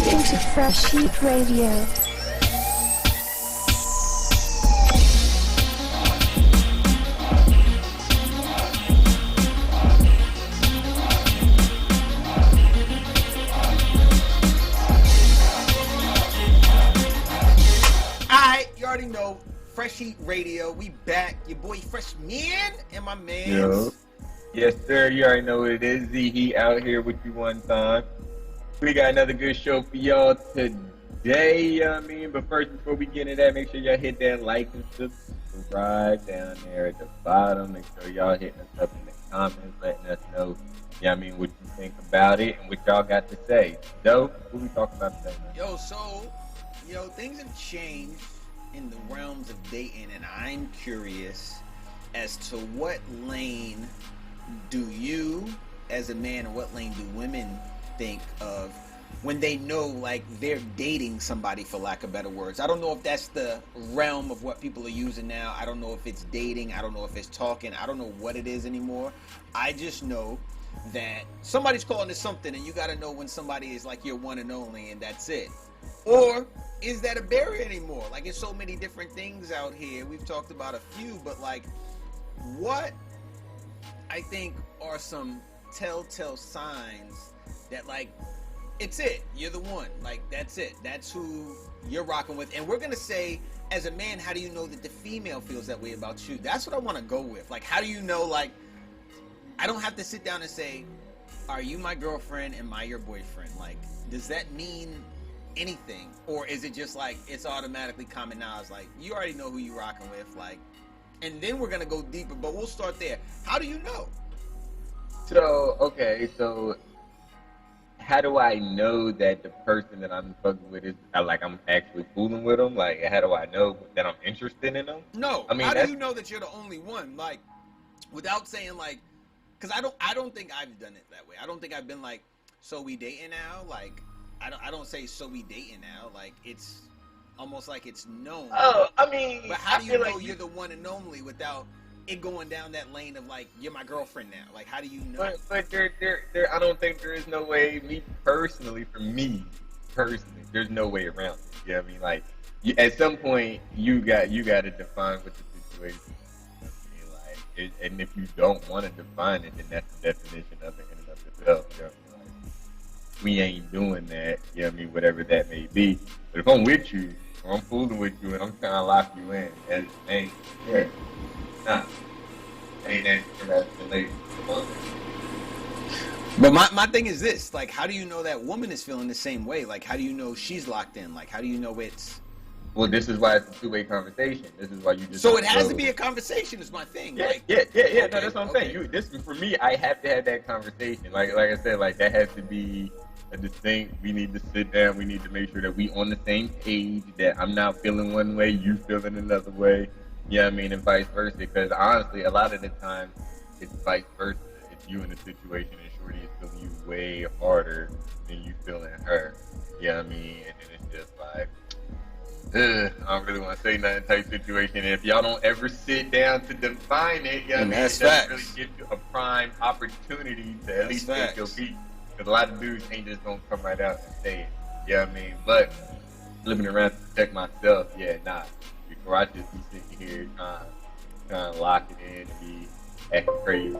tuned into Fresh Heat Radio. Alright, you already know Fresh Heat Radio. We back. Your boy FreshhMann and my man. Yo. Yes, sir. You already know what it is. ZHeat out here with you one time. We got another good show for y'all today. You know what I mean? But first, before we get into that, make sure y'all hit that like and subscribe down there at the bottom. Make sure y'all hitting us up in the comments, letting us know, you know what I mean, what you think about it and what y'all got to say. So, what we talking about today, man? Yo, things have changed in the realms of dating, and I'm curious as to what lane do you, as a man, and what lane do women think of when they know, like, they're dating somebody, for lack of better words. I don't know if that's the realm of what people are using now. I don't know if it's dating. I don't know if it's talking. I don't know what it is anymore. I just know that somebody's calling it something, and you got to know when somebody is like your one and only, and that's it. Or is that a barrier anymore? Like, it's so many different things out here. We've talked about a few, but like, what I think are some telltale signs that, like, it's it. You're the one. Like, that's it. That's who you're rocking with. And we're going to say, as a man, how do you know that the female feels that way about you? That's what I want to go with. Like, how do you know, like, I don't have to sit down and say, are you my girlfriend? Am I your boyfriend? Like, does that mean anything? Or is it just like, it's automatically common knowledge? Like, you already know who you rocking with. Like, and then we're going to go deeper, but we'll start there. How do you know? So, okay, so how do I know that the person that I'm fucking with is, like, I'm actually fooling with them? Like, how do I know that I'm interested in them? No, I mean, how do you know that you're the only one? Like, without saying, like, because I don't think I've done it that way. I don't think I've been like, so we dating now? Like, I don't say, so we dating now. Like, it's almost like it's known. Oh, I mean, but how do you know like you're the one and only without it going down that lane of, like, you're my girlfriend now? Like, how do you know? But there, I don't think there is no way. For me personally, there's no way around it. You know what I mean? Like, at some point, you got to define what the situation is. You know what I mean? Like, and if you don't want to define it, then that's the definition of it in and of itself. You know what I mean? Like, we ain't doing that. You know what I mean? Whatever that may be. But if I'm with you, or I'm fooling with you, and I'm trying to lock you in, as ain't yeah. Nah. Ain't that the lady. But my thing is this, like, how do you know that woman is feeling the same way? Like, how do you know she's locked in? Like, how do you know it's... Well, this is why it's a two-way conversation. This is why you just... So it has to be a conversation is my thing. Yeah, like, yeah. okay, No, that's what I'm saying. For me, I have to have that conversation. Like I said, like, that has to be a distinct, we need to sit down, we need to make sure that we on the same page, that I'm not feeling one way, you feeling another way. You know what I mean? And vice versa. Because honestly, a lot of the time, it's vice versa. It's you in a situation and Shorty is feeling you way harder than you feeling her. You know what I mean? And then it's just like, I don't really want to say nothing type situation. And if y'all don't ever sit down to define it, you know what I mean? It doesn't really give you a prime opportunity to at least take your beat. Because a lot of dudes ain't just gonna come right out and say it. You know what I mean? But living around to protect myself, yeah, nah. Before I just be sitting here trying to lock it in and be acting crazy.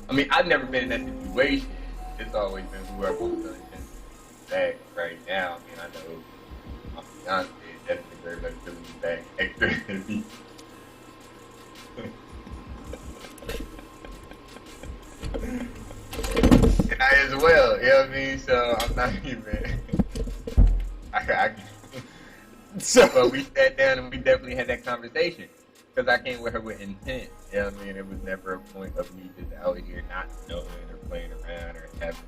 I mean, I've never been in that situation. It's always been whoever was done back right now. I mean, I know my fiance is definitely very much feeling me back extra heavy. And I as well, you know what I mean? So I'm not even... But we sat down and we definitely had that conversation. Because I came with her with intent. You know what I mean? It was never a point of me just out here not knowing or playing around or having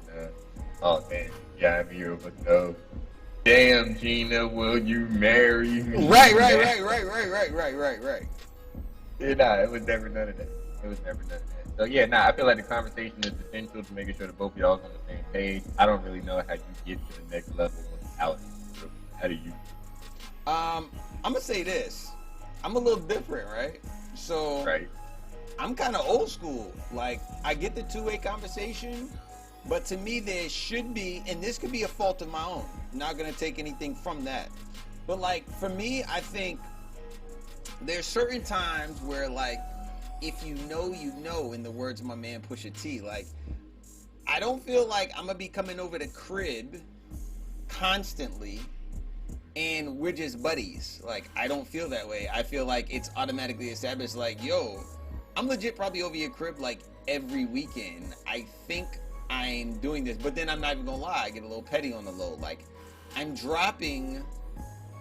oh, damn. Yeah, I mean, it was no, damn, Gina, will you marry me? Right. Yeah, nah, it was never none of that. So, yeah, I feel like the conversation is essential to making sure that both of y'all are on the same page. I don't really know how you get to the next level without it. How do you? I'm gonna say this. I'm a little different, right? So right. I'm kind of old school. Like, I get the two-way conversation, But to me, there should be, and this could be a fault of my own. I'm not gonna take anything from that. But like for me, I think there's certain times where like if you know, you know, in the words of my man Pusha T, like I don't feel like I'm gonna be coming over the crib constantly and we're just buddies. Like I don't feel that way. I feel like it's automatically established like, yo, I'm legit probably over your crib like every weekend. I think I'm doing this, but then I'm not even gonna lie, I get a little petty on the low. Like I'm dropping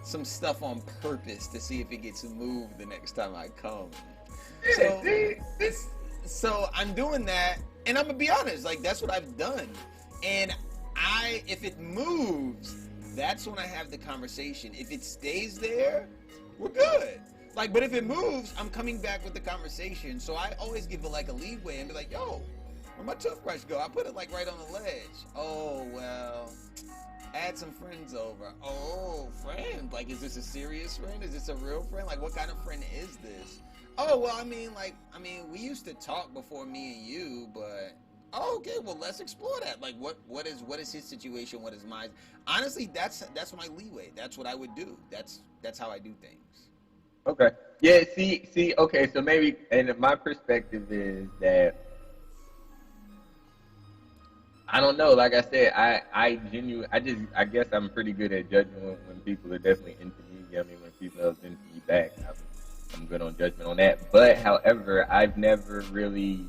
some stuff on purpose to see if it gets moved the next time I come. So I'm doing that, and I'm gonna be honest, like that's what I've done. And if it moves, that's when I have the conversation. If it stays there, we're good. Like, but if it moves, I'm coming back with the conversation. So I always give it like a leeway and be like, yo, where'd my toothbrush go? I put it like right on the ledge. Oh, well, add some friends over. Oh, friend, like, is this a serious friend? Is this a real friend? Like, what kind of friend is this? Oh, well, I mean, we used to talk before me and you, but oh, okay, well, let's explore that. Like, what is his situation? What is mine? Honestly, that's my leeway. That's what I would do. That's how I do things. Okay. Yeah. See. Okay. So maybe, and my perspective is that I don't know. Like I said, I guess I'm pretty good at judging when people are definitely into me. You know what I mean? When females into me back, I'm good on judgment on that. But however, I've never really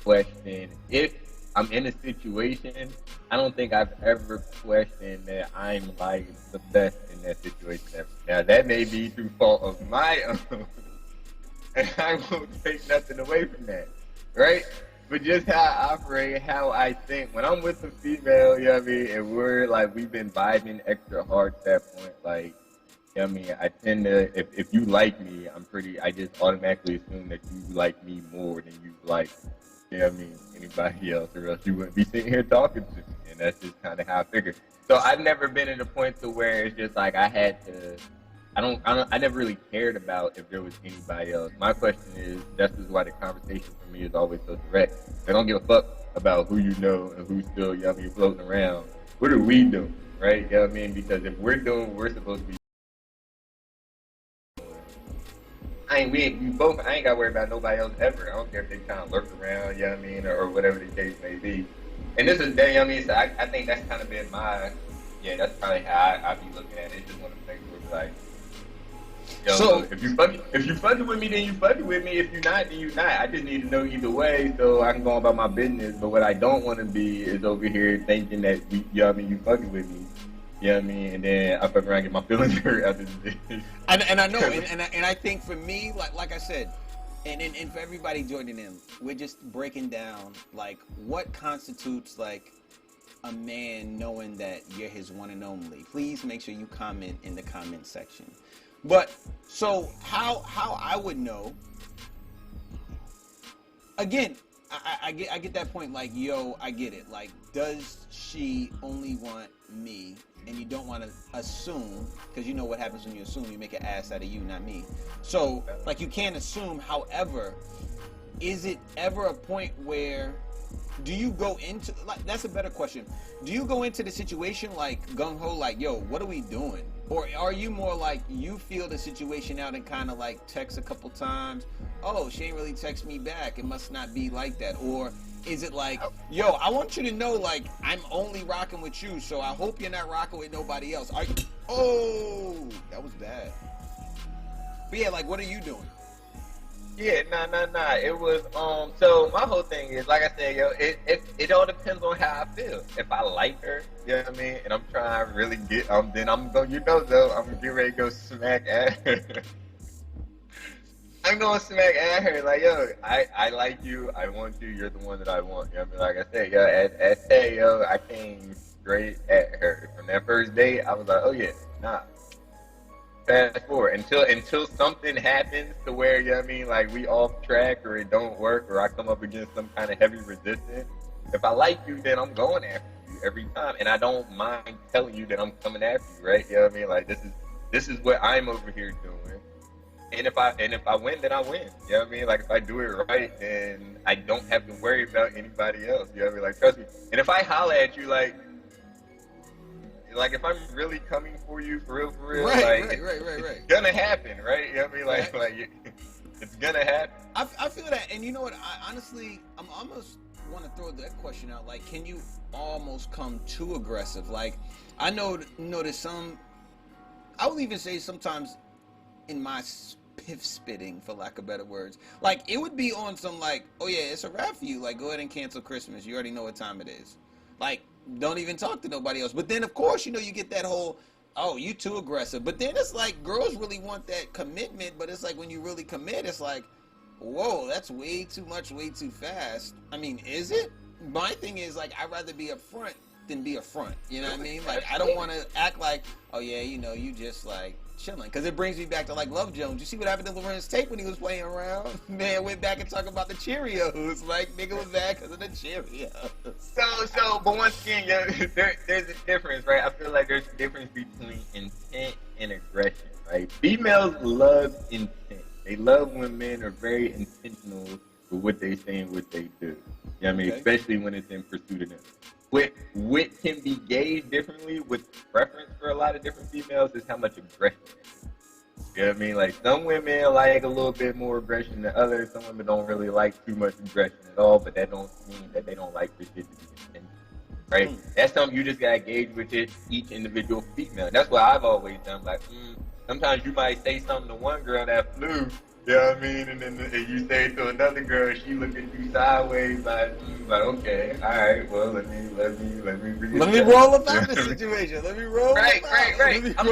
questioned if I'm in a situation. I don't think I've ever questioned that I'm like the best in that situation ever. Now that may be through fault of my own, and I won't take nothing away from that, right? But just how I operate, how I think. When I'm with a female, you know what I mean, and we've been vibing extra hard at that point, like, you know what I mean, I tend to, if you like me, I just automatically assume that you like me more than you like, you know what I mean, anybody else, or else you wouldn't be sitting here talking to me, and that's just kind of how I figure. So I've never been at a point to where it's just like I had to, I never really cared about if there was anybody else. My question is, that's just why the conversation for me is always so direct. I don't give a fuck about who you know and who's still, you know what I mean, floating around. What are we doing, right? You know what I mean? Because if we're doing what we're supposed to be, I ain't got to worry about nobody else ever. I don't care if they kind of lurk around, you know what I mean, or whatever the case may be. And this is, you know what I mean, so I think that's kind of been that's probably how I be looking at it. It's just one of the things where it's like, yo, so if you fucking with me, then you fucking with me. If you're not, then you're not. I just need to know either way so I can go about my business. But what I don't want to be is over here thinking that you know what I mean, you fucking with me. You know what I mean? And then I fuck around and get my feelings hurt after this. And I know, and I think for me, like I said, and for everybody joining in, we're just breaking down like what constitutes like a man knowing that you're his one and only. Please make sure you comment in the comment section. But so how I would know? Again, I get that point. Like, yo, I get it. Like, does she only want me? And you don't want to assume, because you know what happens when you assume. You make an ass out of you, not me. So, like, you can't assume. However, is it ever a point where, do you go into, like, that's a better question. Do you go into the situation like gung-ho, like, yo, what are we doing? Or are you more like, you feel the situation out and kind of like text a couple times? Oh, she ain't really text me back. It must not be like that. Or is it like, yo, I want you to know, like, I'm only rocking with you, so I hope you're not rocking with nobody else. Oh, that was bad. But yeah, like, what are you doing? Yeah, nah. It was, so my whole thing is, like I said, yo, it all depends on how I feel. If I like her, you know what I mean, and I'm trying to really get, then I'm going, I'm going to get ready to go smack at her. I'm going to smack at her, like, yo, I like you, I want you, you're the one that I want, you know what I mean? Like I said, yo, I came straight at her. From that first date, I was like, oh yeah, nah. Fast forward, until something happens to where, you know what I mean, like, we off track, or it don't work, or I come up against some kind of heavy resistance. If I like you, then I'm going after you every time, and I don't mind telling you that I'm coming after you, right? You know what I mean? Like, this is what I'm over here doing. And if I win, then I win. You know what I mean? Like if I do it right, then I don't have to worry about anybody else. You know what I mean? Like trust me. And if I holler at you like if I'm really coming for you for real, Right, like right. it's gonna happen, right? You know what I mean? Like it's gonna happen. I feel that, and you know what? I'm almost want to throw that question out. Like, can you almost come too aggressive? Like, I notice some. I will even say sometimes in my piff spitting, for lack of better words, like it would be on some like, oh yeah, it's a wrap for you. Like, go ahead and cancel Christmas. You already know what time it is. Like, don't even talk to nobody else. But then, of course, you get that whole, oh, you too aggressive. But then it's like girls really want that commitment. But it's like when you really commit, it's like, whoa, that's way too much, way too fast. I mean, is it? My thing is, like, I'd rather be upfront than be a front. You know what I mean? Like, I don't want to act like, oh yeah, you just like chilling. Because it brings me back to like Love Jones. You see what happened to Lorenz Tate when he was playing around? Man went back and talked about the Cheerios. Like, nigga was back because of the Cheerios. But once again, there's a difference, right? I feel like there's a difference between intent and aggression, right? Females love intent. They love when men are very intentional with what they say and what they do. You know what I mean? Okay. Especially when it's in pursuit of them. What can be gauged differently with preference for a lot of different females is how much aggression they do. You know what I mean? Like some women like a little bit more aggression than others. Some women don't really like too much aggression at all, but that don't mean that they don't like for shit to be intentional. Right? That's something you just gotta gauge with each individual female. That's what I've always done. Like, sometimes you might say something to one girl that flew, you know what I mean? And then you say it to another girl, she look at you sideways, like okay, all right, well, let me roll about the situation. Let me roll. Right. I'm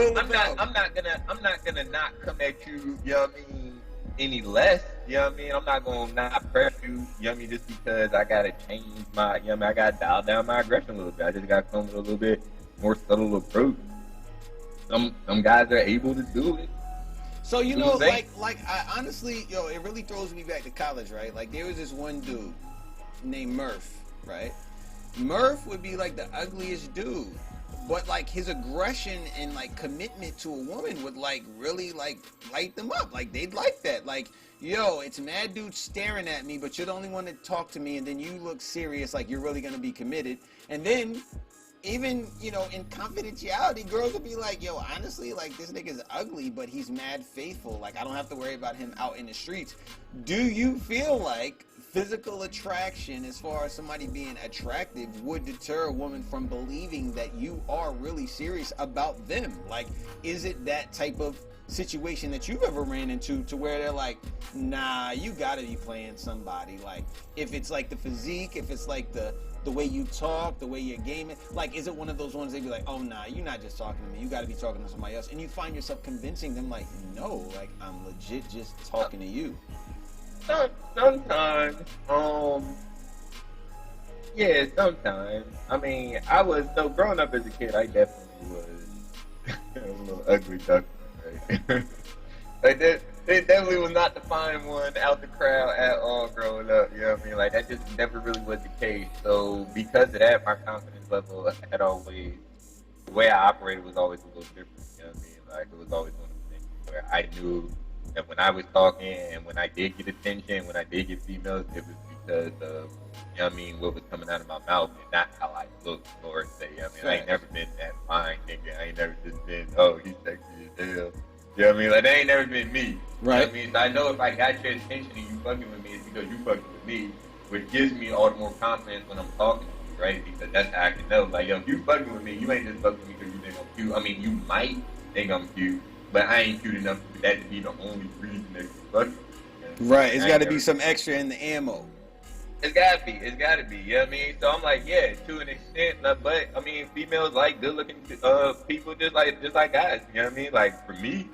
not gonna not come at you. You know what I mean? Any less. You know what I mean? I'm not gonna not press you. You know what I mean? Just because I gotta change my. You know what I mean? I gotta dial down my aggression a little bit. I just gotta come with a little bit more subtle approach. Some guys are able to do it. So like I honestly, it really throws me back to college, right? Like there was this one dude named Murph, right? Murph would be like the ugliest dude, but like his aggression and like commitment to a woman would like really like light them up. Like they'd like that. Like, it's mad dudes staring at me, but you're the only one that talk to me, and then you look serious, like you're really gonna be committed, and then. Even, in confidentiality, girls will be like, honestly, like, this nigga's ugly, but he's mad faithful. Like, I don't have to worry about him out in the streets. Do you feel like physical attraction, as far as somebody being attractive, would deter a woman from believing that you are really serious about them? Like, is it that type of situation that you've ever ran into to where they're like, nah, you gotta be playing somebody? Like, if it's like the physique, if it's like the way you talk, the way you're gaming, like, is it one of those ones they'd be like, oh nah, you're not just talking to me, you gotta be talking to somebody else, and you find yourself convincing them like, no, like, I'm legit just talking to you? Sometimes, yeah, sometimes. I mean, growing up as a kid, I definitely was a little ugly duck, right? Like that. It definitely was not the fine one out the crowd at all growing up, you know what I mean? Like, that just never really was the case. So, because of that, my confidence level had always, the way I operated was always a little different, you know what I mean? Like, it was always one of the things where I knew that when I was talking and when I did get attention, when I did get females, it was because of, you know what I mean, what was coming out of my mouth and not how I looked or say, you know what I mean? I ain't never been that fine nigga. I ain't never just been, oh, he's sexy as hell. You know what I mean? Like, that ain't never been me. Right. You know what I mean? So I know if I got your attention and you fucking with me, it's because you fucking with me, which gives me all the more confidence when I'm talking to you, right? Because that's how I can know. Like, if you fucking with me, you ain't just fucking with me because you think I'm cute. I mean, you might think I'm cute, but I ain't cute enough for that to be the only reason that you fucking with me. Right. It's got to be some extra in the ammo. It's gotta be, you know what I mean? So I'm like, yeah, to an extent, but I mean, females like good looking people just like guys, you know what I mean? Like, for me,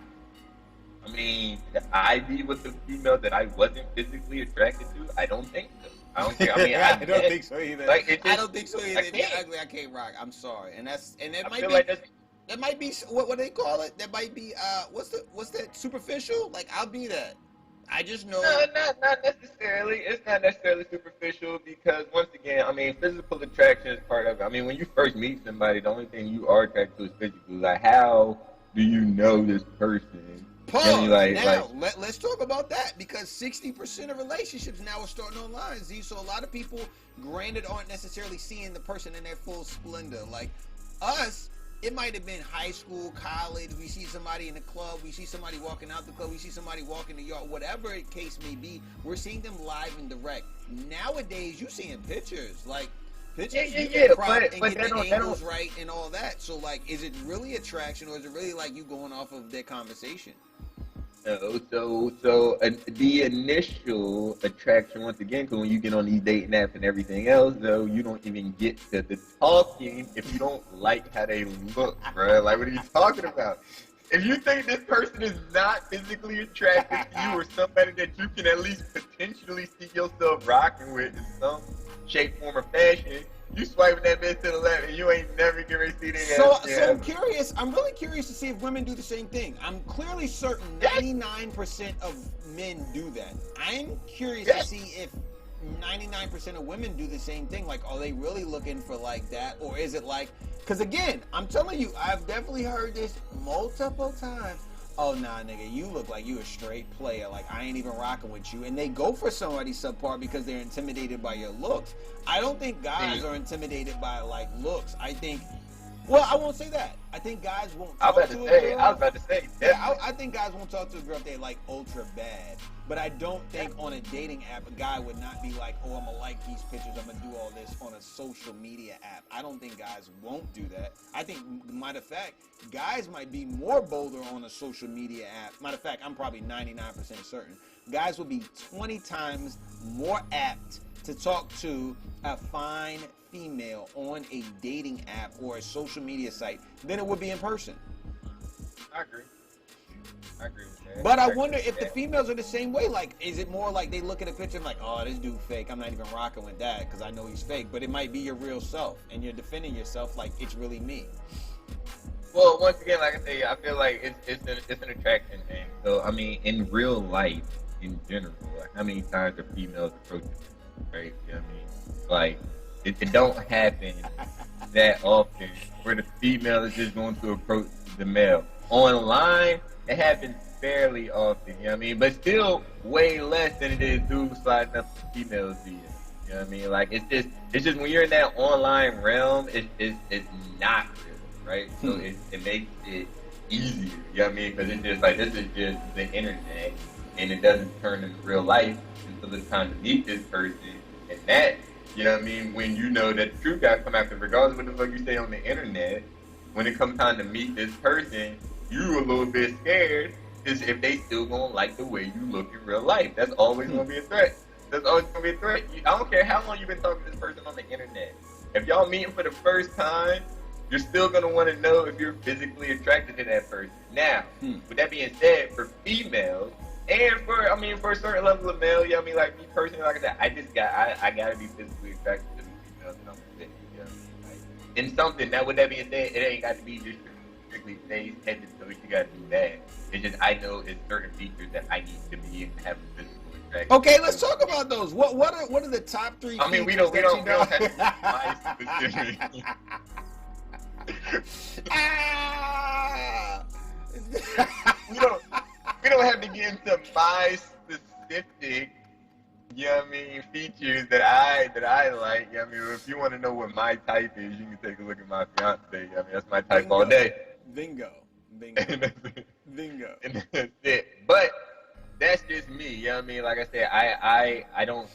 I mean, could I be with a female that I wasn't physically attracted to? I don't think so. I don't think. I mean, I don't think so either. Like, I don't think so either. If you're ugly, I can't rock. I'm sorry, and that might be. Like that might be what do they call it? That might be what's that, superficial? Like, I'll be that. I just know. No, not necessarily. It's not necessarily superficial because once again, I mean, physical attraction is part of it. I mean, when you first meet somebody, the only thing you are attracted to is physically. Like, how do you know this person Pause. Like, Let's talk about that, because 60% of relationships now are starting online. Z, so a lot of people, granted, aren't necessarily seeing the person in their full splendor. Like us, it might have been high school, college. We see somebody in the club. We see somebody walking out the club. We see somebody walking the yard. Whatever the case may be, we're seeing them live and direct. Nowadays, you seeing pictures, like pictures, but get the angles right and all that. So, like, is it really attraction, or is it really like you going off of their conversation? No, so the initial attraction, once again, because when you get on these dating apps and everything else, though, you don't even get to the talking if you don't like how they look, bro. Like, what are you talking about? If you think this person is not physically attractive to you, or somebody that you can at least potentially see yourself rocking with in some shape, form, or fashion, you swiping that bitch to the left, and you ain't never gonna see that. So I'm curious. I'm really curious to see if women do the same thing. I'm clearly certain 99% of men do that. I'm curious to see if 99% of women do the same thing. Like, are they really looking for like that, or is it like? Because again, I'm telling you, I've definitely heard this multiple times. Oh, nah, nigga, you look like you a straight player. Like, I ain't even rocking with you. And they go for somebody subpar because they're intimidated by your looks. I don't think guys are intimidated by, like, looks. I think, well, I won't say that. I think guys won't talk to a girl. I was about to say. Yeah, I think guys won't talk to a girl if they're, like, ultra bad. But I don't think on a dating app, a guy would not be like, oh, I'm going to like these pictures, I'm going to do all this on a social media app. I don't think guys won't do that. I think, matter of fact, guys might be more bolder on a social media app. Matter of fact, I'm probably 99% certain. Guys will be 20 times more apt to talk to a fine female on a dating app or a social media site than it would be in person. I agree with that. But I wonder if the females are the same way. Like, is it more like they look at a picture and like, oh, this dude fake. I'm not even rocking with that because I know he's fake. But it might be your real self, and you're defending yourself like it's really me. Well, once again, like I say, I feel like it's an attraction thing. So, I mean, in real life, in general, like, how many times are females approaching you, right? You know what I mean? Like, it don't happen that often where the female is just going to approach the male. Online, it happens fairly often, you know what I mean? But still way less than it is dudes sliding up to females via. You know what I mean? Like, it's just when you're in that online realm, it's not real, right? So it makes it easier, you know what I mean? Because it's just like, this is just the internet, and it doesn't turn into real life until it's time to meet this person. And that, you know what I mean, when you know that the truth got to come out, because regardless of what the fuck you say on the internet, when it comes time to meet this person, you a little bit scared is if they still gonna like the way you look in real life. That's always gonna be a threat. That's always gonna be a threat. I don't care how long you've been talking to this person on the internet. If y'all meeting for the first time, you're still gonna want to know if you're physically attracted to that person. Now, with that being said, for females and for a certain level of male, you know what I mean? Like me personally, like I said, I gotta be physically attracted to the females that I'm with. You know what I mean? Like, in something that, with that being said, it ain't got to be just face, head to toe, you gotta do that. It's just, I know it's certain features that I need to be and have a physical attraction. Okay, let's talk about those. What are the top three? I mean, we don't have to be specific. we don't have to get into my specific, you know what I mean, features that I like. You know what I mean, if you want to know what my type is, you can take a look at my fiance. You know what I mean, that's my type all day. Bingo. And that's it. But that's just me. You know what I mean? Like I said, I don't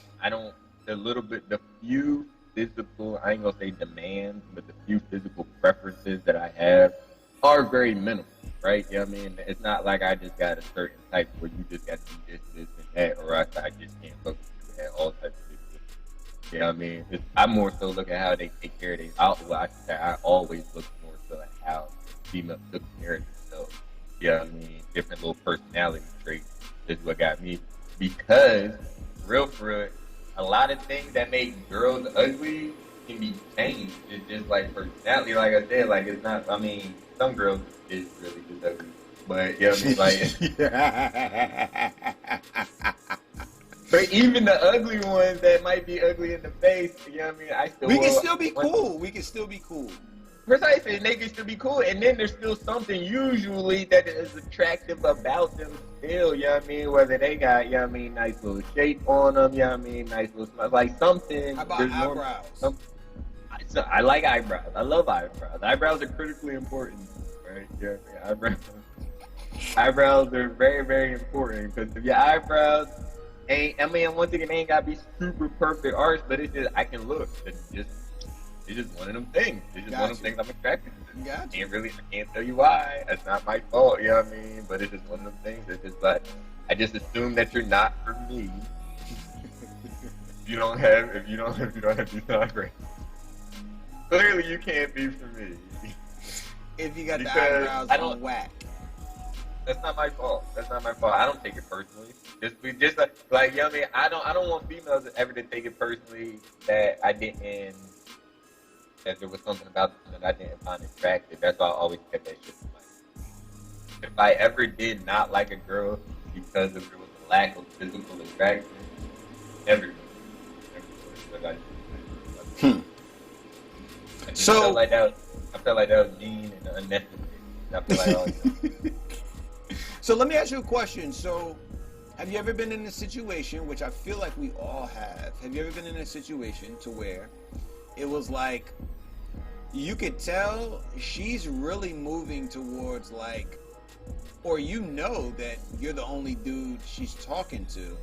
the few physical, I ain't gonna say demands, but the few physical preferences that I have are very minimal, right? You know what I mean? It's not like I just got a certain type where you just got to do this, and that, or I just can't look at you at all types of people. You know what I mean? I more so look at how they take care of their outlook. I always look more so at how females took care of themselves. You know what I mean? Different little personality traits is what got me. Because, for real, a lot of things that make girls ugly can be changed. It's just like personality. Like I said, like it's not, I mean, some girls is really just ugly. But, you know what I mean? Like, but even the ugly ones that might be ugly in the face, you know what I mean? We can still be cool. Precisely, and they can still be cool, and then there's still something usually that is attractive about them still, you know what I mean? Whether they got, you know what I mean, nice little shape on them, you know what I mean, nice little smile, like something. How about eyebrows? I like eyebrows. I love eyebrows. Eyebrows are critically important, right? Yeah, eyebrows are very, very important, because if your eyebrows ain't, I mean, one thing, it ain't gotta be super perfect arts, but it's just, I can look. It's just one of them things. It's just one of them things I'm attracted to. Gotcha. I can't tell you why. That's not my fault, you know what I mean? But it's just one of them things. It's just like, I just assume that you're not for me. if you don't have these eyebrows. Clearly you can't be for me. If you got the eyebrows on whack. That's not my fault. I don't take it personally. Just like you know what I mean? I don't want females ever to take it personally that there was something about them that I didn't find attractive. That's why I always kept that shit in mind. If I ever did not like a girl because there was a lack of physical attraction, everyone. So I felt like that was mean and unnecessary. I feel like So let me ask you a question. So have you ever been in a situation, which I feel like we all have you ever been in a situation to where it was like you could tell she's really moving towards like, or you know that you're the only dude she's talking to,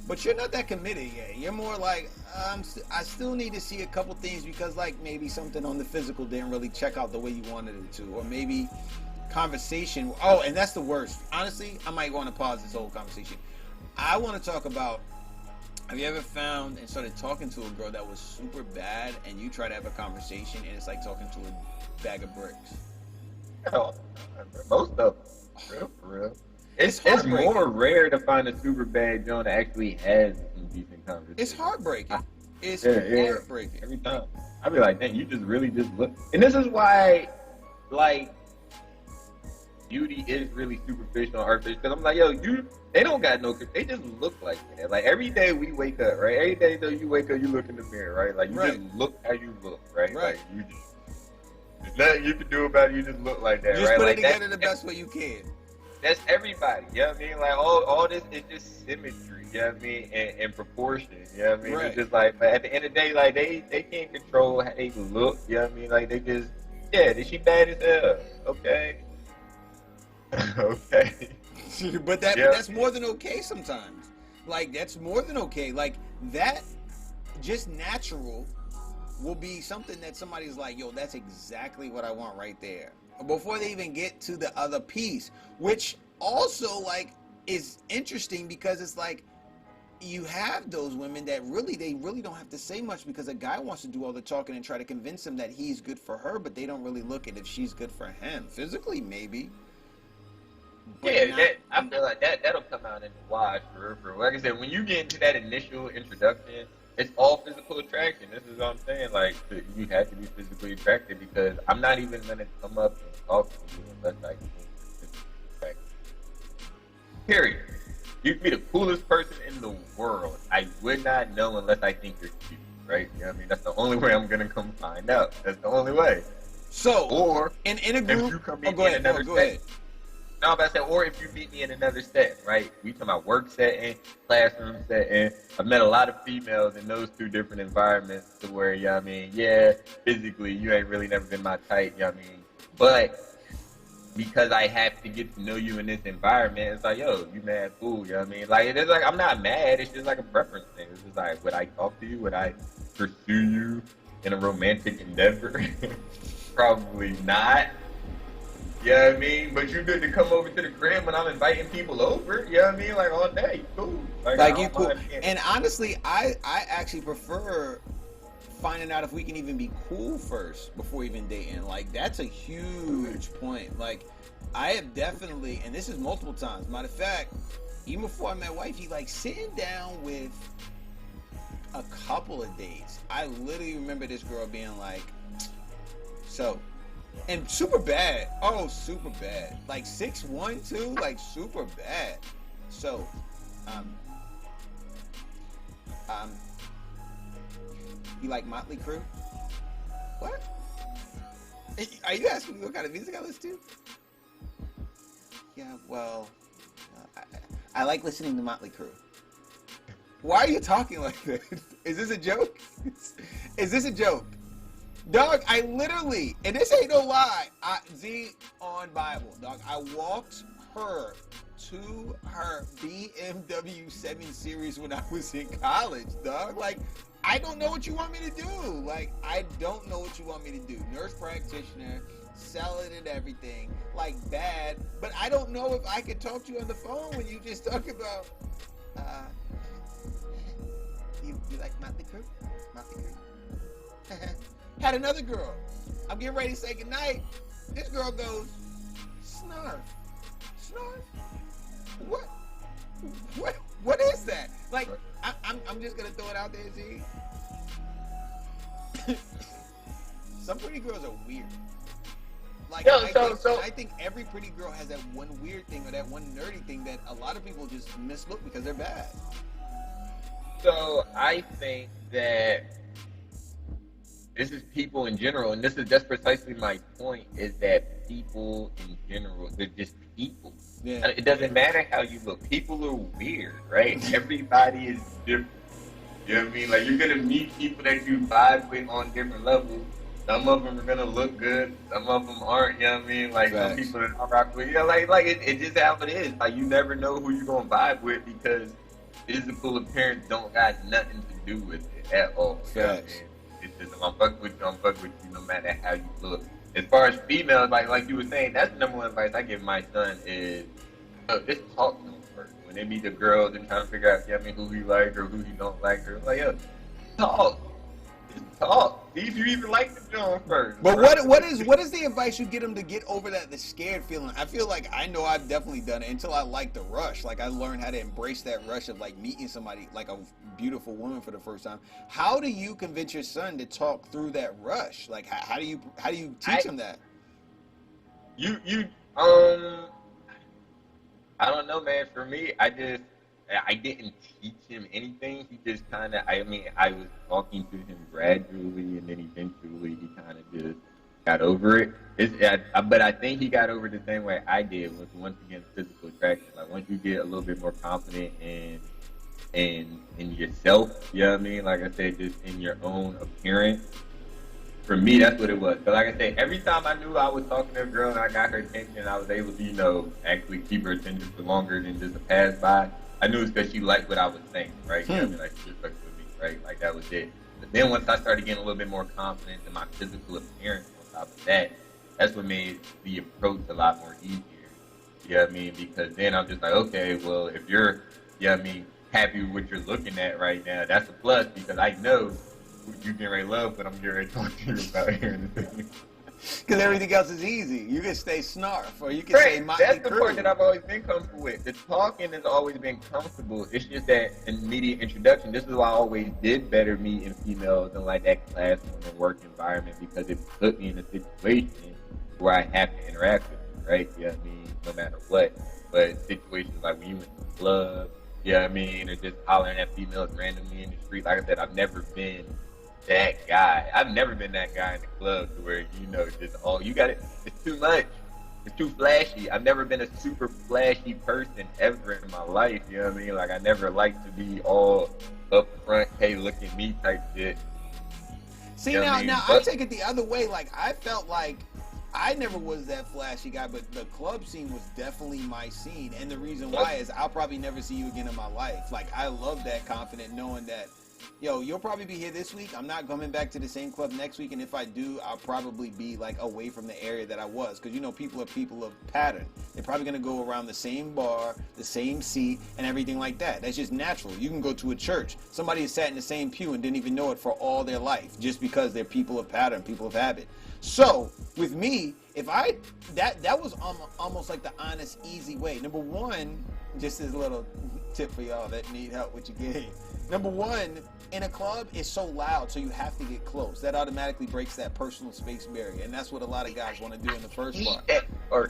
but you're not that committed yet. You're more like, I still need to see a couple things because like maybe something on the physical didn't really check out the way you wanted it to, or maybe conversation. Oh, and that's the worst. Honestly, I might want to pause this whole conversation. I want to talk about, have you ever found and started talking to a girl that was super bad and you try to have a conversation and it's like talking to a bag of bricks? Hell, most of them. For real. It's more rare to find a super bad Joan that actually has some decent conversation. It's heartbreaking. It's heartbreaking. Every time. I be like, dang, you just really just look. And this is why, like, beauty is really superficial and artificial. Because I'm like, yo, they don't got no, they just look like that. Like, every day we wake up, right? Every day though you wake up, you look in the mirror, right? Like, you just look how you look, right? Like, you just, there's nothing you can do about it. You just look like that, right? Just put it together the best way you can. That's everybody, you know what I mean? Like, all this is just symmetry, you know what I mean? And proportion, you know what I mean? It's just like, but at the end of the day, like, they can't control how they look, you know what I mean? Like, they just, she bad as hell, okay? Okay. But that's more than okay sometimes. Like, that's more than okay. Like, that just natural will be something that somebody's like, yo, that's exactly what I want right there. Before they even get to the other piece, which also like is interesting because it's like you have those women that they really don't have to say much because a guy wants to do all the talking and try to convince him that he's good for her, but they don't really look at if she's good for him. Physically, maybe. I feel like that'll come out in the wash for real. Like I said, when you get into that initial introduction, it's all physical attraction. This is what I'm saying. Like, you have to be physically attracted because I'm not even going to come up and talk to you unless I can be physically attracted. Period. You can be the coolest person in the world. I would not know unless I think you're cute, right? You know what I mean? That's the only way I'm going to come find out. That's the only way. So, or in a group, if you come in another setting. No, but I said, or if you meet me in another setting, right? We talking about work setting, classroom setting. I've met a lot of females in those two different environments to where, you know what I mean, physically, you ain't really never been my type, you know what I mean? But because I have to get to know you in this environment, it's like, yo, you mad cool, you know what I mean? Like, it's like, I'm not mad, it's just like a preference thing. It's just like, would I talk to you? Would I pursue you in a romantic endeavor? Probably not. You know what I mean? But you good to come over to the crib when I'm inviting people over. You know what I mean? Like, all day. Cool. Like you cool. And honestly, I actually prefer finding out if we can even be cool first before even dating. Like, that's a huge point. Like, I have definitely, and this is multiple times. Matter of fact, even before I met wifey, like, sitting down with a couple of dates, I literally remember this girl being like, so... And super bad. Oh, super bad. Like 6'1", too. Like super bad. So, you like Motley Crue? What? Are you asking me what kind of music I listen to? Yeah, well, I like listening to Motley Crue. Why are you talking like this? Is this a joke? Is this a joke? Dog, I literally, and this ain't no lie, Z on Bible, dog, I walked her to her BMW 7 Series when I was in college, dog. Like, I don't know what you want me to do. Like, I don't know what you want me to do. Nurse practitioner, selling and everything, like bad, but I don't know if I could talk to you on the phone when you just talk about, you like Motley Crue? Motley Crue? Had another girl. I'm getting ready to say goodnight. This girl goes, snarf. Snarf? What is that? Like, I'm just gonna throw it out there, Z. Some pretty girls are weird. Like, I think every pretty girl has that one weird thing or that one nerdy thing that a lot of people just mislook because they're bad. So I think that this is people in general, and that's precisely my point, is that people in general, they're just people. Yeah. It doesn't matter how you look. People are weird, right? Everybody is different. You know what I mean? Like, you're going to meet people that you vibe with on different levels. Some of them are going to look good. Some of them aren't, you know what I mean? Like, some people that I rock with, you know, like it's just how it is. Like, you never know who you're going to vibe with because physical appearance don't got nothing to do with it at all. You know what I mean? It's just, if I'm fucking with you, I'm fucking with you no matter how you look. As far as females, like you were saying, that's the number one advice I give my son is, just talk to them first. When they meet the girls and trying to figure out, who he like or who he don't like, or like, talk. Just talk. See if you even like the John first. But right? what is the advice you get them to get over the scared feeling? I feel like I know I've definitely done it until I like the rush. Like, I learned how to embrace that rush of like meeting somebody, like a beautiful woman for the first time. How do you convince your son to talk through that rush? Like, how do you teach him that? I don't know, man. For me, I didn't teach him anything. He just kind of, I was talking to him gradually, and then eventually he kind of just got over it. But I think he got over it the same way I did, was once again physical attraction. Like, once you get a little bit more confident in yourself, you know what I mean? Like I said, just in your own appearance. For me, that's what it was. But like I said, every time I knew I was talking to a girl and I got her attention, I was able to, actually keep her attention for longer than just a pass by. I knew it's because she liked what I was saying, right? You know what I mean? Like, she just fucked with me, right? Like, that was it. But then once I started getting a little bit more confidence in my physical appearance on top of that, that's what made the approach a lot more easier. You know what I mean? Because then I'm just like, okay, well, if you're, you know what I mean, happy with what you're looking at right now, that's a plus, because I know you can ready to love what I'm getting ready to talk to you about here in a second. Because everything else is easy. You can stay snarf, or you can say Motley Crue. That's the part that I've always been comfortable with. The talking has always been comfortable. It's just that immediate introduction. This is why I always did better meeting females in like that classroom and work environment, because it put me in a situation where I have to interact with them, right? You know what I mean? No matter what. But situations like when you went to the club, you know what I mean? Or just hollering at females randomly in the street. Like I said, I've never been that guy. I've never been that guy in the club to where, just, you got it. It's too much. It's too flashy. I've never been a super flashy person ever in my life. You know what I mean? Like, I never liked to be all up front, hey, look at me type shit. See, you know now I take it the other way. Like, I felt like I never was that flashy guy, but the club scene was definitely my scene. And the reason why is I'll probably never see you again in my life. Like, I love that confident knowing that, you'll probably be here this week. I'm not coming back to the same club next week, and if I do, I'll probably be like away from the area that I was, because people are people of pattern. They're probably going to go around the same bar, the same seat, and everything like that. That's just natural. You can go to a church. Somebody has sat in the same pew and didn't even know it for all their life, just because they're people of pattern, people of habit. So with me, that was almost like the honest, easy way. Number one, just as a little tip for y'all that need help with your game. Number one, in a club, it's so loud, so you have to get close. That automatically breaks that personal space barrier, and that's what a lot of guys want to do in the first part.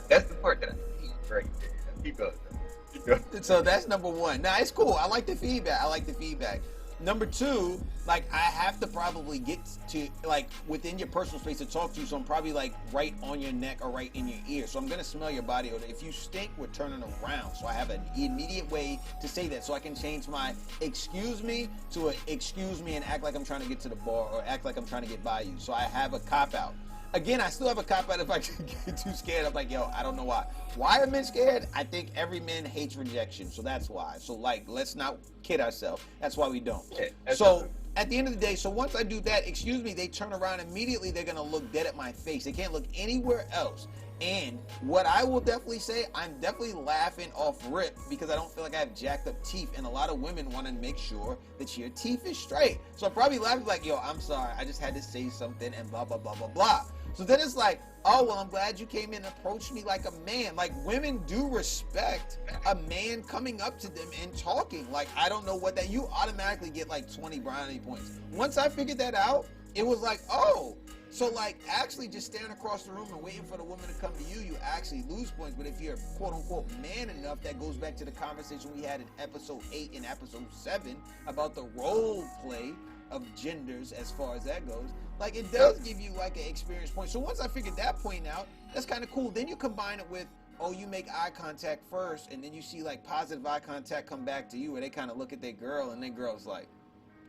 That's the part that I hate right there. Keep going. So that's number one. Nah, it's cool. I like the feedback. Number two, like, I have to probably get to, like, within your personal space to talk to you, so I'm probably, like, right on your neck or right in your ear. So I'm going to smell your body odor. If you stink, we're turning around. So I have an immediate way to say that. So I can change my excuse me to a excuse me and act like I'm trying to get to the bar or act like I'm trying to get by you. So I have a cop-out. Again, I still have a cop-out if I get too scared. I'm like, yo, I don't know why. Why are men scared? I think every man hates rejection, so that's why. So, like, let's not kid ourselves. That's why we don't. Yeah, so, at the end of the day, so once I do that, excuse me, they turn around immediately. They're going to look dead at my face. They can't look anywhere else. And what I will definitely say, I'm definitely laughing off rip because I don't feel like I have jacked up teeth. And a lot of women want to make sure that your teeth is straight. So I'm probably laughing like, yo, I'm sorry. I just had to say something and blah, blah, blah, blah, blah. So then it's like, oh, well, I'm glad you came in and approached me like a man. Like, women do respect a man coming up to them and talking. Like, I don't know what that, you automatically get like 20 brownie points. Once I figured that out, it was like, oh, so like actually just standing across the room and waiting for the woman to come to you, you actually lose points. But if you're quote unquote man enough, that goes back to the conversation we had in episode 8 and episode 7 about the role play of genders as far as that goes. Like, it does give you like an experience point. So once I figured that point out, that's kind of cool. Then you combine it with, oh, you make eye contact first, and then you see like positive eye contact come back to you where they kind of look at their girl and their girl's like,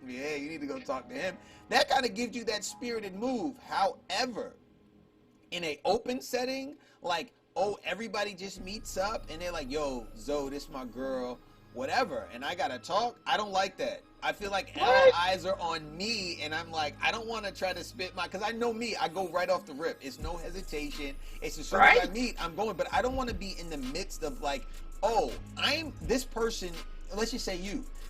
yeah, you need to go talk to him. That kind of gives you that spirited move. However, in a open setting, like, oh, everybody just meets up and they're like, yo, Zoe, this my girl, whatever, and I gotta talk, I don't like that. I feel like all eyes are on me, and I'm like, I don't want to try to spit my, because I know me, I go right off the rip. It's no hesitation. It's as soon as I meet, I'm going, but I don't want to be in the midst of like, oh, I'm this person, let's just say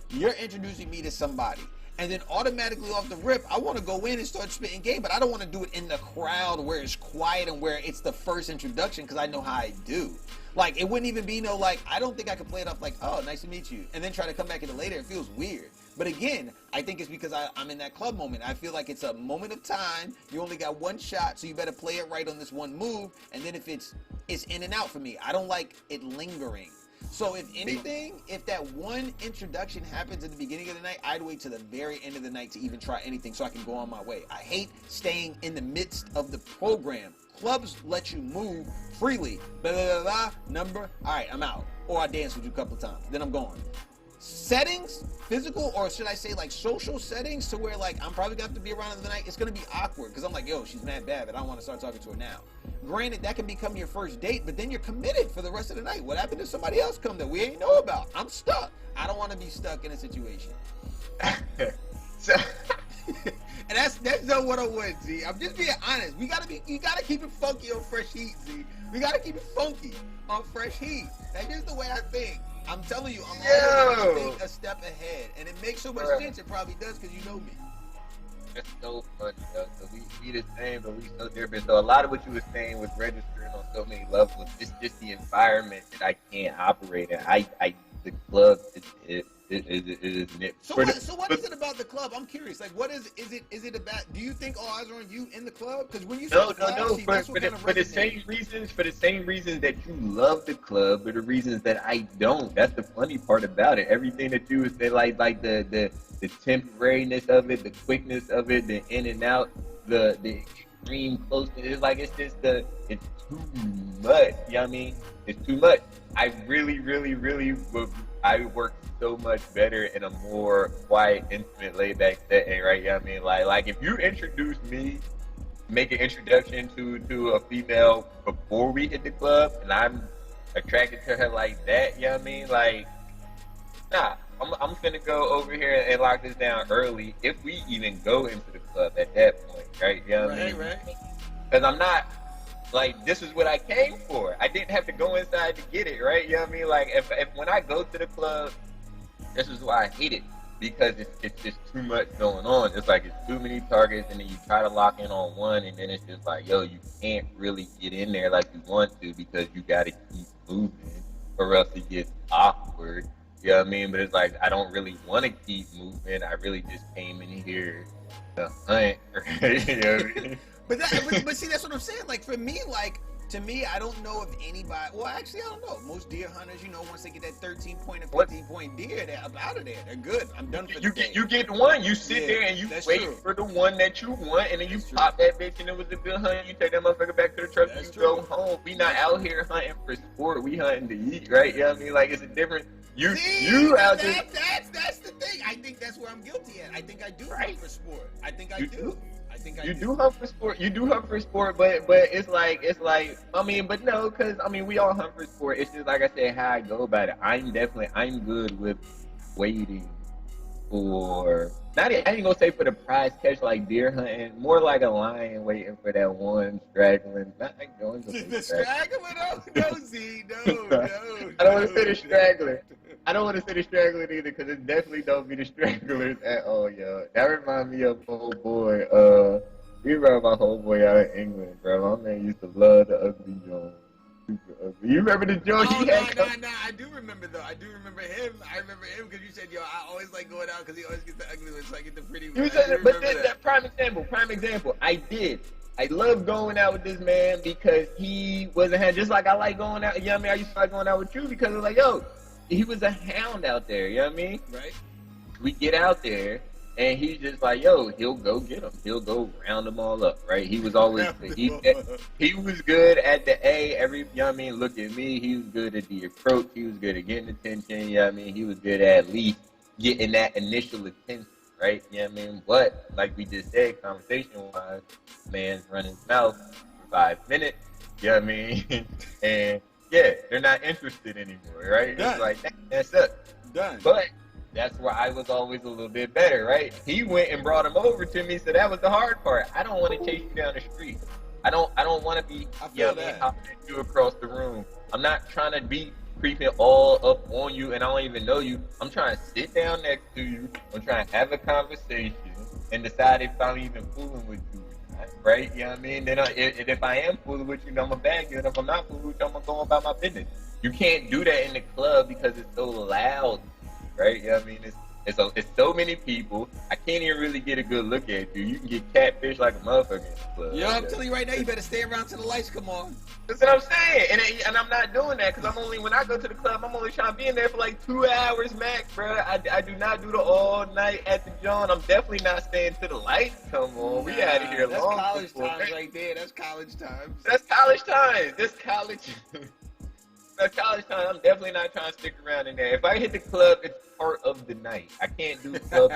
you're introducing me to somebody, and then automatically off the rip, I want to go in and start spitting game, but I don't want to do it in the crowd where it's quiet and where it's the first introduction, because I know how I do. Like, it wouldn't even be no, like, I don't think I could play it off like, oh, nice to meet you, and then try to come back in it later. It feels weird. But again, I think it's because I'm in that club moment. I feel like it's a moment of time. You only got one shot, so you better play it right on this one move. And then if it's in and out for me. I don't like it lingering. So if anything, if that one introduction happens at the beginning of the night, I'd wait to the very end of the night to even try anything so I can go on my way. I hate staying in the midst of the program. Clubs let you move freely. Blah, blah, blah, blah, number, all right, I'm out. Or I dance with you a couple of times, then I'm gone. Settings, physical, or should I say like social settings, to where like I'm probably gonna have to be around in the night, it's gonna be awkward because I'm like, yo, she's mad bad, but I don't want to start talking to her now. Granted, that can become your first date, but then you're committed for the rest of the night. What happened if somebody else come that we ain't know about? I'm stuck. I don't want to be stuck in a situation. So and that's no 101, Z. I'm just being honest. You gotta keep it funky on Fresh Heat, Z. We gotta keep it funky on Fresh Heat. That's just the way I think. I'm telling you, I'm always think a step ahead, and it makes so much sense. It probably does because you know me. It's so funny, though. So we the same, but we so different. So a lot of what you were saying was registering on so many levels. It's just the environment that I can't operate in. The club is So what is it about the club? I'm curious. Like, what is it about? Do you think all eyes are on you in the club? Because when you no, for the same reasons that you love the club, but the reasons that I don't. That's the funny part about it. Everything that you say, like the temporariness of it, the quickness of it, the in and out, the extreme closeness. It's like it's too much. You know what I mean? It's too much. I really I work so much better in a more quiet, intimate, laid-back setting, right? You know what I mean? Like if you introduce me, make an introduction to a female before we hit the club, and I'm attracted to her like that, you know what I mean? Like, nah, I'm finna go over here and lock this down early if we even go into the club at that point, right? You know what I mean? Right. Because I'm not, like, this is what I came for. I didn't have to go inside to get it, right? You know what I mean? Like, if when I go to the club, this is why I hate it, because it's just too much going on. It's like it's too many targets, and then you try to lock in on one, and then it's just like, yo, you can't really get in there like you want to because you got to keep moving, or else it gets awkward. You know what I mean? But it's like, I don't really want to keep moving. I really just came in here to hunt. You know what I mean? But see, that's what I'm saying. Like, for me, like, To me, I don't know if anybody. Well, actually, I don't know. Most deer hunters, once they get that 13-point or What? 15-point deer, they're up out of there. They're good. I'm done for the You day. get one. You sit Yeah, there and you that's wait true. for the one that you want, and then you That's true. pop that bitch, and it was a good hunt. You take that motherfucker back to the truck, and That's you go true. home. We not out here hunting for sport. We hunting to eat, right? You know what I mean? Like it's a different. See, You out there. that's the thing. I think that's where I'm guilty at. I think I do Right. hunt for sport. I think I You do. do. I think I You do hunt for sport. You do hunt for sport, but it's like I mean, but no, because I mean we all hunt for sport. It's just like I said, how I go about it. I'm good with waiting for not. I ain't gonna say for the prize catch like deer hunting. More like a lion waiting for that one straggling. Not like going to The straggler? No, Z, no. I don't want to say the straggler. I don't want to say the straggler either because it definitely don't be the stragglers at all, yo. That reminds me of old boy. We remember my whole boy out in England, bro. My man used to love the ugly joint. Super ugly. You remember the joint he had? Nah. I do remember though. I do remember him. I remember him because you said, yo, I always like going out because he always gets the ugly ones, so I get the pretty You ones. said, but then that prime example. I did. I love going out with this man because he was a hound. Just like I like going out. You know what I mean? I used to like going out with you because it was like, yo, he was a hound out there. You know what I mean? Right. We get out there, and he's just like, yo, he'll go get them. He'll go round them all up, right? He was always he was good at the A. You know what I mean? Look at me. He was good at the approach. He was good at getting attention. You know what I mean? He was good at least getting that initial attention, right? You know what I mean? But like we just said, conversation-wise, man's running his mouth for 5 minutes. You know what I mean? And yeah, they're not interested anymore, right? Done. It's like that's it. Done. But that's where I was always a little bit better, right? He went and brought him over to me, so that was the hard part. I don't want to chase you down the street. I don't want to be hopping at you across the room. I'm not trying to be creeping all up on you, and I don't even know you. I'm trying to sit down next to you. I'm trying to have a conversation and decide if I'm even fooling with you. Right? You know what I mean? Then if I am fooling with you, then I'm going to bag you. And if I'm not fooling with you, I'm going to go about my business. You can't do that in the club because it's so loud. Right? You know what I mean? It's so many people. I can't even really get a good look at you. You can get catfish like a motherfucker in the club. Yo, I'm telling you right now, you better stay around till the lights come on. That's what I'm saying. And I'm not doing that because when I go to the club, I'm only trying to be in there for like 2 hours max, bro. I do not do the all night at the joint. I'm definitely not staying till the lights come on. We out of here That's long. college times right there. That's college times. That's college time. That's college time. I'm definitely not trying to stick around in there. If I hit the club, it's part of the night. I can't do club,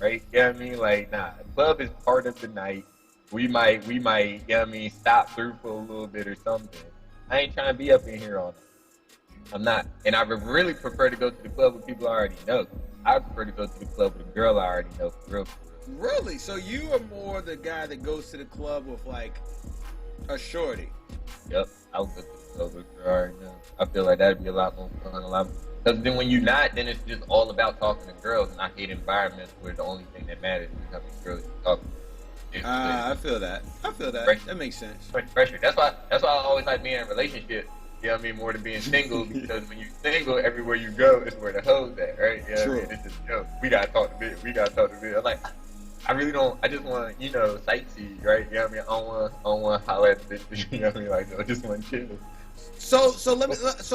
right? You know what I mean? Like, nah, club is part of the night. We might, you know what I mean, stop through for a little bit or something. I ain't trying to be up in here all night. I'm not. And I would really prefer to go to the club with people I already know. I prefer to go to the club with a girl I already know for real. Really? So you are more the guy that goes to the club with like a shorty? Yep. I'll go to the club with a girl I already know. I feel like that'd be a lot more fun, because then when you're not, then it's just all about talking to girls, and I hate environments where the only thing that matters is how many girls you talk to. I feel that. Right. That makes sense. Pressure. That's why I always like being in a relationship. You know what I mean? More than being single, because when you're single, everywhere you go is where the hoes at, right? You know what I mean? It's just, we gotta talk to bitch. I'm like, I really don't. I just want, sightsee, right? You know what I mean? I don't want to holler at the bitch. You know what I mean? Like, I just want to chill. So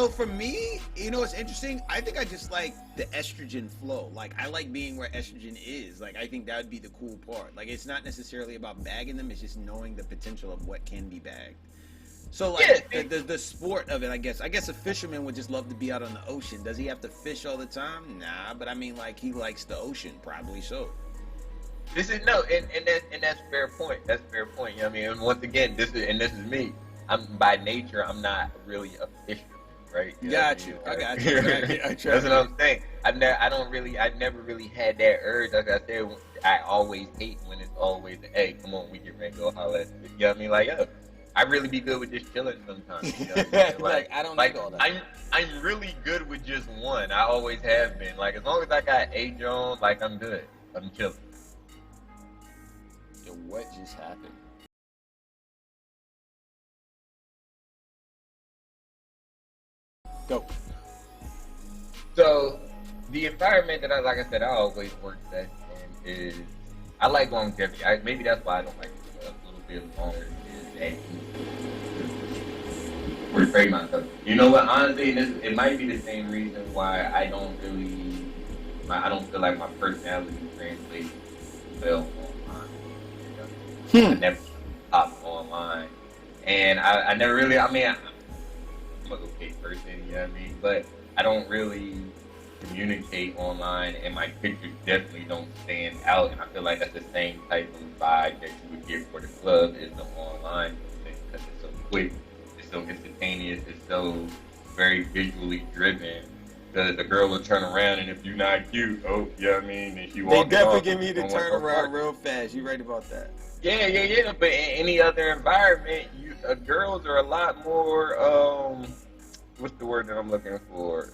for me, it's interesting. I think I just like the estrogen flow. Like I like being where estrogen is. Like I think that would be the cool part. Like it's not necessarily about bagging them. It's just knowing the potential of what can be bagged. So like the sport of it, I guess a fisherman would just love to be out on the ocean. Does he have to fish all the time? Nah, but I mean like he likes the ocean, probably so. This is that's fair point. That's fair point. You know what I mean? And once again, this is me. I'm by nature, I'm not really a fisherman, right? You know got you. I got you. That's what I'm saying. I've never really had that urge. Like I said, I always hate when it's always, hey, come on, we get ready to go holler at it. You know what I mean? Like, I really be good with just chilling sometimes. You know what I mean? Like I don't like all that. I'm really good with just one. I always have been. Like as long as I got a Jones, like I'm good. I'm chilling. Yo, what just happened? Go. So the environment that I always work best in is I like longevity. Maybe that's why I don't like it a little bit longer. portray myself. You know what? Honestly, it might be the same reason why I don't feel like my personality translates well online. You know? I never popped online, and I never really. I mean, I'm an okay person, you know what I mean? But I don't really communicate online, and my pictures definitely don't stand out. And I feel like that's the same type of vibe that you would get for the club is the online thing, because it's so quick, it's so instantaneous, it's so very visually driven. The girl will turn around, and if you're not cute, oh, you know what I mean? And she walks off. They definitely give me the turn around real fast. You're right about that. Yeah. But in any other environment, girls are a lot more, what's the word that I'm looking for?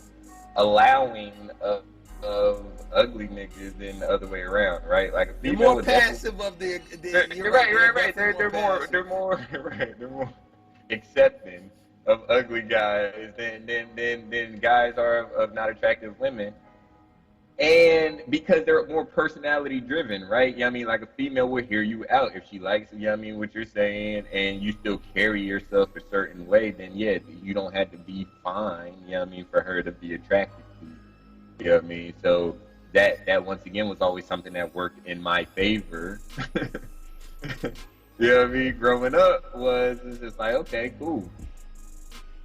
Allowing of ugly niggas than the other way around, right? Like a female You're more passive of the you're right. They're more right. They're more accepting of ugly guys than guys are of not attractive women. And because they're more personality driven, right? You know what I mean? Like a female will hear you out if she likes, you know what I mean, what you're saying, and you still carry yourself a certain way, then yeah, you don't have to be fine, you know what I mean, for her to be attracted to you. You know what I mean? So that once again was always something that worked in my favor. You know what I mean? Growing up it's just like, okay, cool.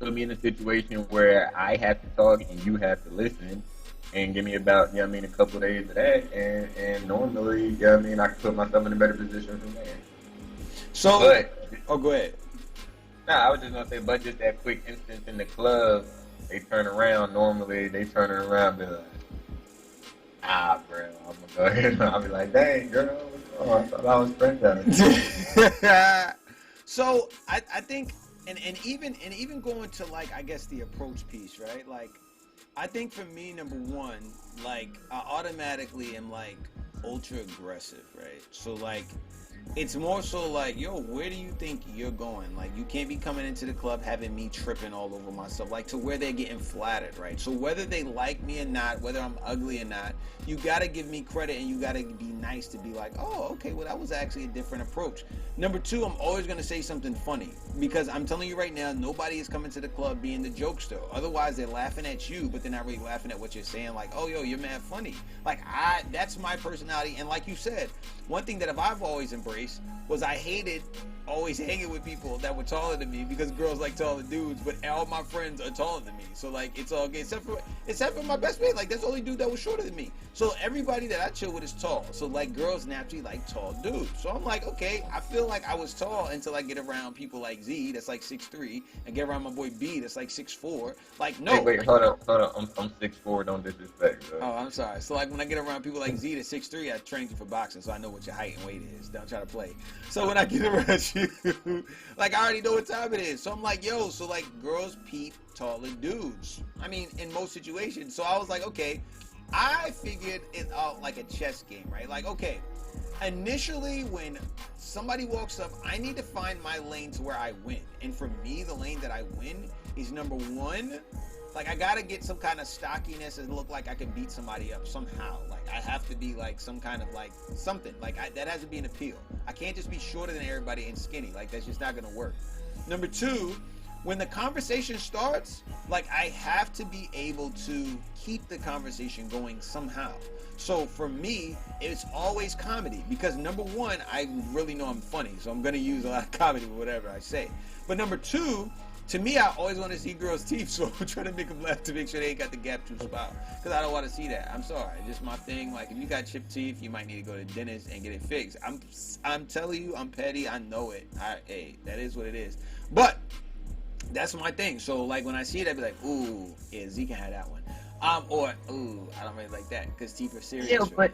Put me in a situation where I have to talk and you have to listen. And give me about, you know what I mean, a couple of days of that, and normally, you know what I mean, I can put myself in a better position from there. So, go ahead. Nah, I was just gonna say, but just that quick instance in the club, they turn around. Normally, they turn around, and be like, bro, I'm gonna go ahead and I'll be like, dang, girl, I thought I was friends out. So, I think, and even going to like, I guess the approach piece, right? Like, I think for me, number one, like, I automatically am, like, ultra aggressive, right? So, like, it's more so like, yo, where do you think you're going? Like, you can't be coming into the club having me tripping all over myself, like, to where they're getting flattered, right? So whether they like me or not, whether I'm ugly or not, you got to give me credit, and you got to be nice to be like, oh, okay, well, that was actually a different approach. Number two, I'm always going to say something funny, because I'm telling you right now, nobody is coming to the club being the jokester. Otherwise, they're laughing at you, but they're not really laughing at what you're saying, like, oh, yo, you're mad funny. Like, that's my personality, and like you said, one thing that I've always embraced was I hated always hanging with people that were taller than me, because girls like taller dudes, but all my friends are taller than me. So like, it's all good except for my best mate. Like, that's the only dude that was shorter than me. So everybody that I chill with is tall. So like, girls naturally like tall dudes. So I'm like, okay, I feel like I was tall until I get around people like Z, that's like 6'3", and get around my boy B, that's like 6'4". Like, no. Wait, hold up. I'm 6'4", don't disrespect. Bro. Oh, I'm sorry. So like, when I get around people like Z that's 6'3", I trained you for boxing, so I know what your height and weight is. Don't try to play. So when I get around you, like, I already know what time it is. So I'm like, yo, so like, girls peep taller dudes. I mean, in most situations. So I was like, okay, I figured it out like a chess game, right? Like, okay, initially when somebody walks up, I need to find my lane to where I win. And for me, the lane that I win is, number one, like, I gotta get some kind of stockiness and look like I can beat somebody up somehow. Like, I have to be like some kind of like something. Like, that has to be an appeal. I can't just be shorter than everybody and skinny. Like, that's just not gonna work. Number two, when the conversation starts, like, I have to be able to keep the conversation going somehow. So for me, it's always comedy, because number one, I really know I'm funny, so I'm gonna use a lot of comedy with whatever I say. But number two, to me, I always want to see girls' teeth, so I'm trying to make them laugh to make sure they ain't got the gap tooth spot, because I don't want to see that. I'm sorry, it's just my thing. Like, if you got chipped teeth, you might need to go to the dentist and get it fixed. I'm telling you, I'm petty. I know it. Hey, that is what it is. But that's my thing. So like, when I see it, I be like, ooh, yeah, Z can have that one. Or ooh, I don't really like that, because teeth are serious. Yeah, but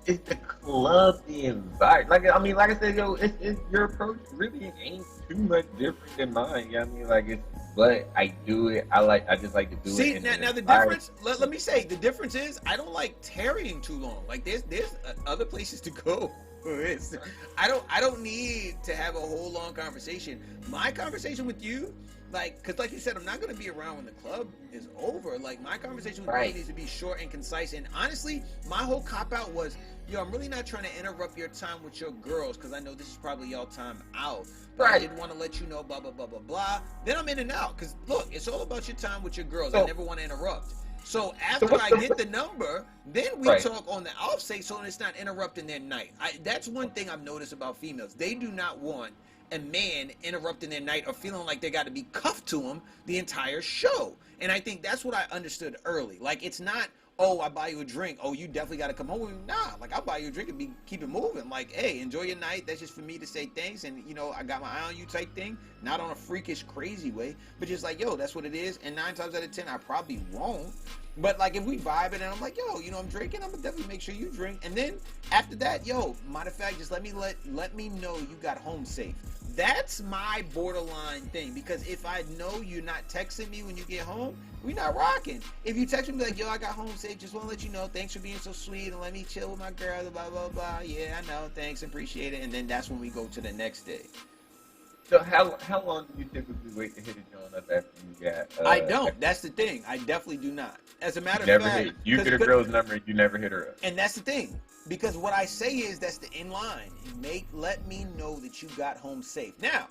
it's the club, the environment. Like, I mean, like I said, yo, it's your approach really ain't too much different than mine. You know what I mean? Like, but I do it. I just like to do it. See, now the difference. Let me say, the difference is I don't like tarrying too long. Like, there's other places to go. I don't need to have a whole long conversation. My conversation with you, like, because like you said, I'm not going to be around when the club is over. Like, my conversation with you needs to be short and concise. And honestly, my whole cop out was, yo, I'm really not trying to interrupt your time with your girls, because I know this is probably y'all time out. But I did want to let you know, blah, blah, blah, blah, blah. Then I'm in and out, because look, it's all about your time with your girls. I never want to interrupt. So after I get the number, then we talk on the offstate, so it's not interrupting their night. That's one thing I've noticed about females. They do not want a man interrupting their night or feeling like they got to be cuffed to them the entire show. And I think that's what I understood early. Like, it's not, oh, I buy you a drink, oh, you definitely got to come home with me. Nah, like, I'll buy you a drink and keep it moving. Like, hey, enjoy your night. That's just for me to say thanks, and, you know, I got my eye on you type thing. Not on a freakish, crazy way, but just like, yo, that's what it is. And 9 times out of 10, I probably won't. But, like, if we vibe it and I'm like, yo, you know, I'm drinking, I'm going to definitely make sure you drink. And then after that, yo, matter of fact, just let me know you got home safe. That's my borderline thing, because if I know you're not texting me when you get home, we're not rocking. If you text me like, yo, I got home safe, just want to let you know, thanks for being so sweet and let me chill with my girl, blah, blah, blah. Yeah, I know, thanks, appreciate it. And then that's when we go to the next day. So how long do you typically wait to hit a joint up after you got? I don't. That's the thing. I definitely do not. As a matter of fact, you get a girl's number and you never hit her up. And that's the thing, because what I say is that's the in line. Let me know that you got home safe. Now,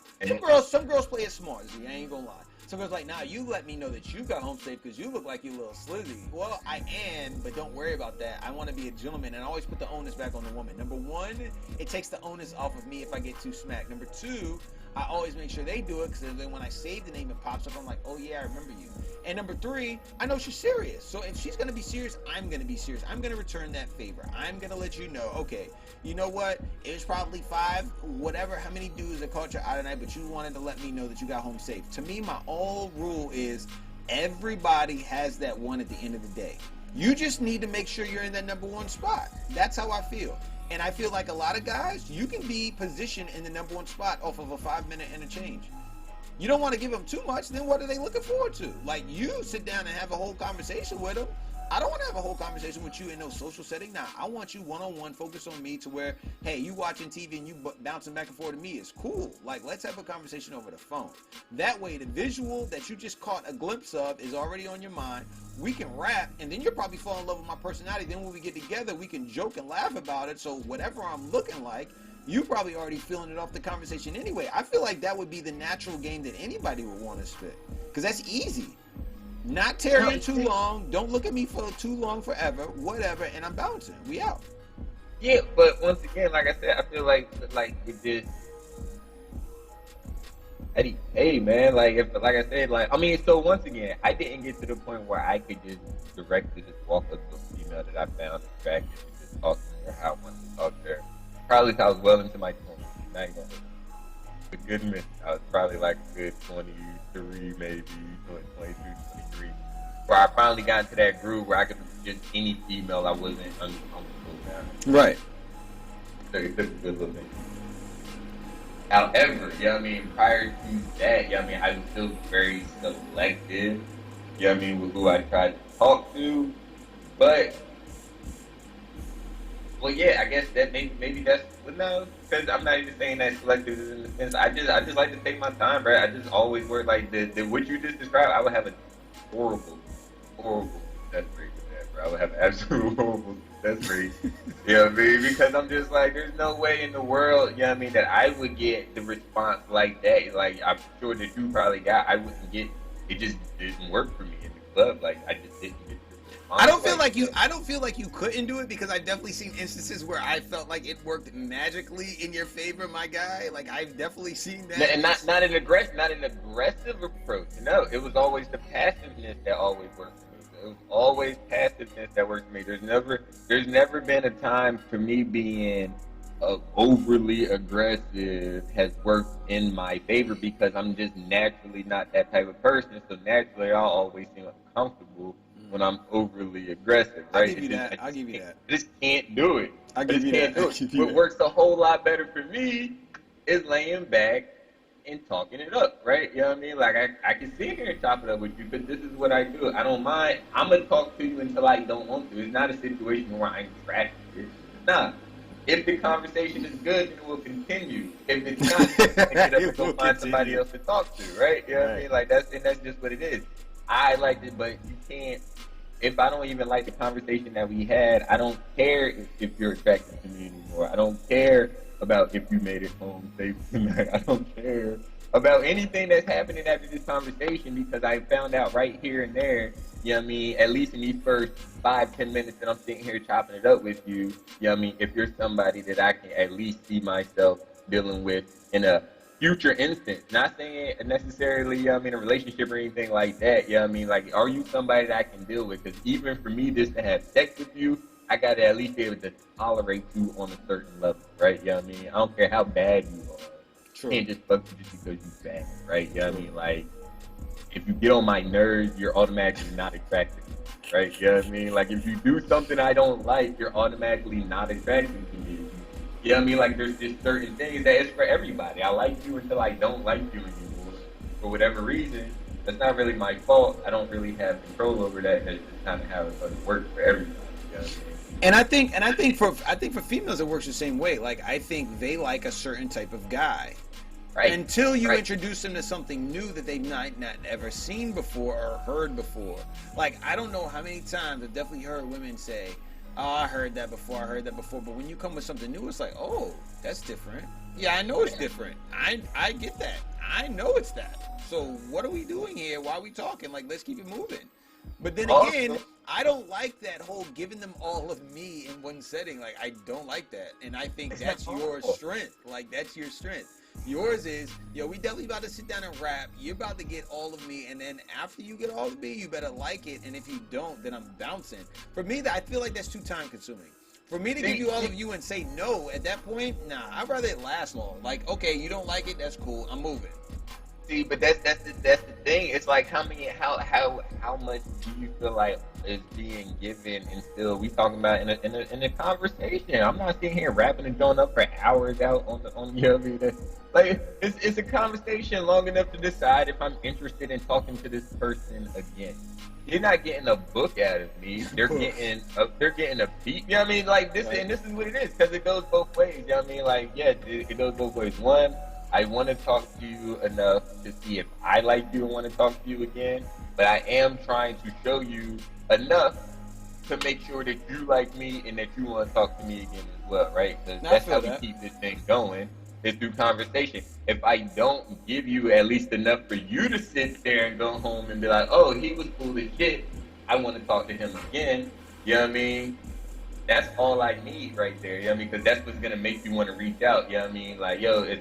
some girls play it smart. See, I ain't gonna lie. Some girls like, nah, you let me know that you got home safe because you look like you a little slizzy. Well, I am, but don't worry about that. I want to be a gentleman, and I always put the onus back on the woman. Number one, it takes the onus off of me if I get too smacked. Number two, I always make sure they do it, because then when I save the name, it pops up. I'm like, oh yeah, I remember you. And number three, I know she's serious. So if she's going to be serious, I'm going to be serious. I'm going to return that favor. I'm going to let you know, okay, you know what? It was probably 5, whatever, how many dudes that caught you out tonight, but you wanted to let me know that you got home safe. To me, my all rule is everybody has that one at the end of the day. You just need to make sure you're in that number one spot. That's how I feel. And I feel like a lot of guys, you can be positioned in the number one spot off of a 5-minute interchange. You don't want to give them too much, then what are they looking forward to? Like, you sit down and have a whole conversation with them. I don't want to have a whole conversation with you in no social setting. Nah, I want you one-on-one, focus on me, to where, hey, you watching TV and you bouncing back and forth to me is cool. Like, let's have a conversation over the phone. That way, the visual that you just caught a glimpse of is already on your mind. We can rap, and then you'll probably fall in love with my personality. Then when we get together, we can joke and laugh about it. So whatever I'm looking like, you probably already feeling it off the conversation anyway. I feel like that would be the natural game that anybody would want to spit, because that's easy. Not tarrying too long. Don't look at me for too long forever. Whatever, and I'm bouncing. We out. Yeah, but once again, like I said, I feel like with this, hey man, like I said, I mean, so once again, I didn't get to the point where I could just directly just walk up to a female that I found attractive and just talk to her how I wanted to talk to her. Probably till I was well into my 20s. Not gonna a good minute. I was probably like a good 23, maybe 22, 23. Where I finally got into that groove where I could just any female I wasn't uncomfortable with. Right. So it took a good little bit. However, you know what I mean, prior to that, you know what I mean, I was still very selective, you know what I mean, with who I tried to talk to. But, well, yeah, I guess that maybe that's, but no, because I'm not even saying that selective is in the sense, I just like to take my time, bro. I just always work like what you just described. I would have a horrible success rate with that, bro. I would have absolute horrible success rate. You know what I mean? Because I'm just like, there's no way in the world, you know what I mean, that I would get the response like that. Like, I'm sure that you probably got, I wouldn't get, it just didn't work for me in the club. Like, I just didn't get the response. I don't feel like you couldn't do it, because I've definitely seen instances where I felt like it worked magically in your favor, my guy. Like, I've definitely seen that. And not an aggressive approach. No, it was always the passiveness that always worked for me. It was always passiveness that worked for me. There's never been a time for me being overly aggressive has worked in my favor, because I'm just naturally not that type of person. So naturally, I'll always seem uncomfortable when I'm overly aggressive, right? I'll give you that. I just can't do it. I'll give you that. What works a whole lot better for me is laying back and talking it up, right? You know what I mean? Like, I can sit here and chop it up with you, but this is what I do. I don't mind. I'm going to talk to you until I don't want to. It's not a situation where I'm trapped here. Nah. If the conversation is good, then it will continue. If it's not, then get up and go find somebody else to talk to, right? You know what I mean? Like that's just what it is. I liked it, but you can't. If I don't even like the conversation that we had, I don't care if you're attracted to me anymore. I don't care about if you made it home safe tonight. I don't care about anything that's happening after this conversation because I found out right here and there, you know what I mean, at least in these first 5-10 minutes that I'm sitting here chopping it up with you, you know what I mean, if you're somebody that I can at least see myself dealing with in a future instance, not saying necessarily, you know what I mean, a relationship or anything like that, you know what I mean, like, are you somebody that I can deal with? Because even for me just to have sex with you, I got to at least be able to tolerate you on a certain level, right? You know what I mean? I don't care how bad you are. True. You can't just fuck you just because you're bad, right? You know what I mean? Like, if you get on my nerves, you're automatically not attracted to me, right? You know what I mean? Like, if you do something I don't like, you're automatically not attracted to me. You know what I mean? Like, there's just certain things that is for everybody. I like you until I don't like you anymore. For whatever reason, that's not really my fault. I don't really have control over that. That's just kind of how it works for everybody. You know what I mean? And I think for females it works the same way. Like I think they like a certain type of guy. Right. Until you introduce them to something new that they've not ever seen before or heard before. Like I don't know how many times I've definitely heard women say, "Oh, I heard that before. But when you come with something new, it's like, "Oh, that's different." Yeah, I know it's different. I get that. I know it's that. So what are we doing here? Why are we talking? Like let's keep it moving. But then again, I don't like that whole giving them all of me in one setting. Like, I don't like that. And I think that's your strength. Like, that's your strength. Yours is, yo, we definitely about to sit down and rap. You're about to get all of me. And then after you get all of me, you better like it. And if you don't, then I'm bouncing. For me, I feel like that's too time consuming. For me to give you all of you and say no at that point, nah, I'd rather it last long. Like, okay, you don't like it, that's cool. I'm moving. See, but that's the thing. It's like how much do you feel like is being given and still we talking about in a conversation. I'm not sitting here rapping and going up for hours out on you know what I mean? Like it's a conversation long enough to decide if I'm interested in talking to this person again. You're not getting a book out of me. They're getting a beat. You know what I mean? Like this and this is what it is because it goes both ways. You know what I mean? Like yeah, it goes both ways. One, I want to talk to you enough to see if I like you and want to talk to you again. But I am trying to show you enough to make sure that you like me and that you want to talk to me again as well, right? Because that's how we keep this thing going, is through conversation. If I don't give you at least enough for you to sit there and go home and be like, oh, he was cool as shit, I want to talk to him again, you know what I mean? That's all I need right there, you know what I mean? Because that's what's going to make you want to reach out, you know what I mean? Like, yo,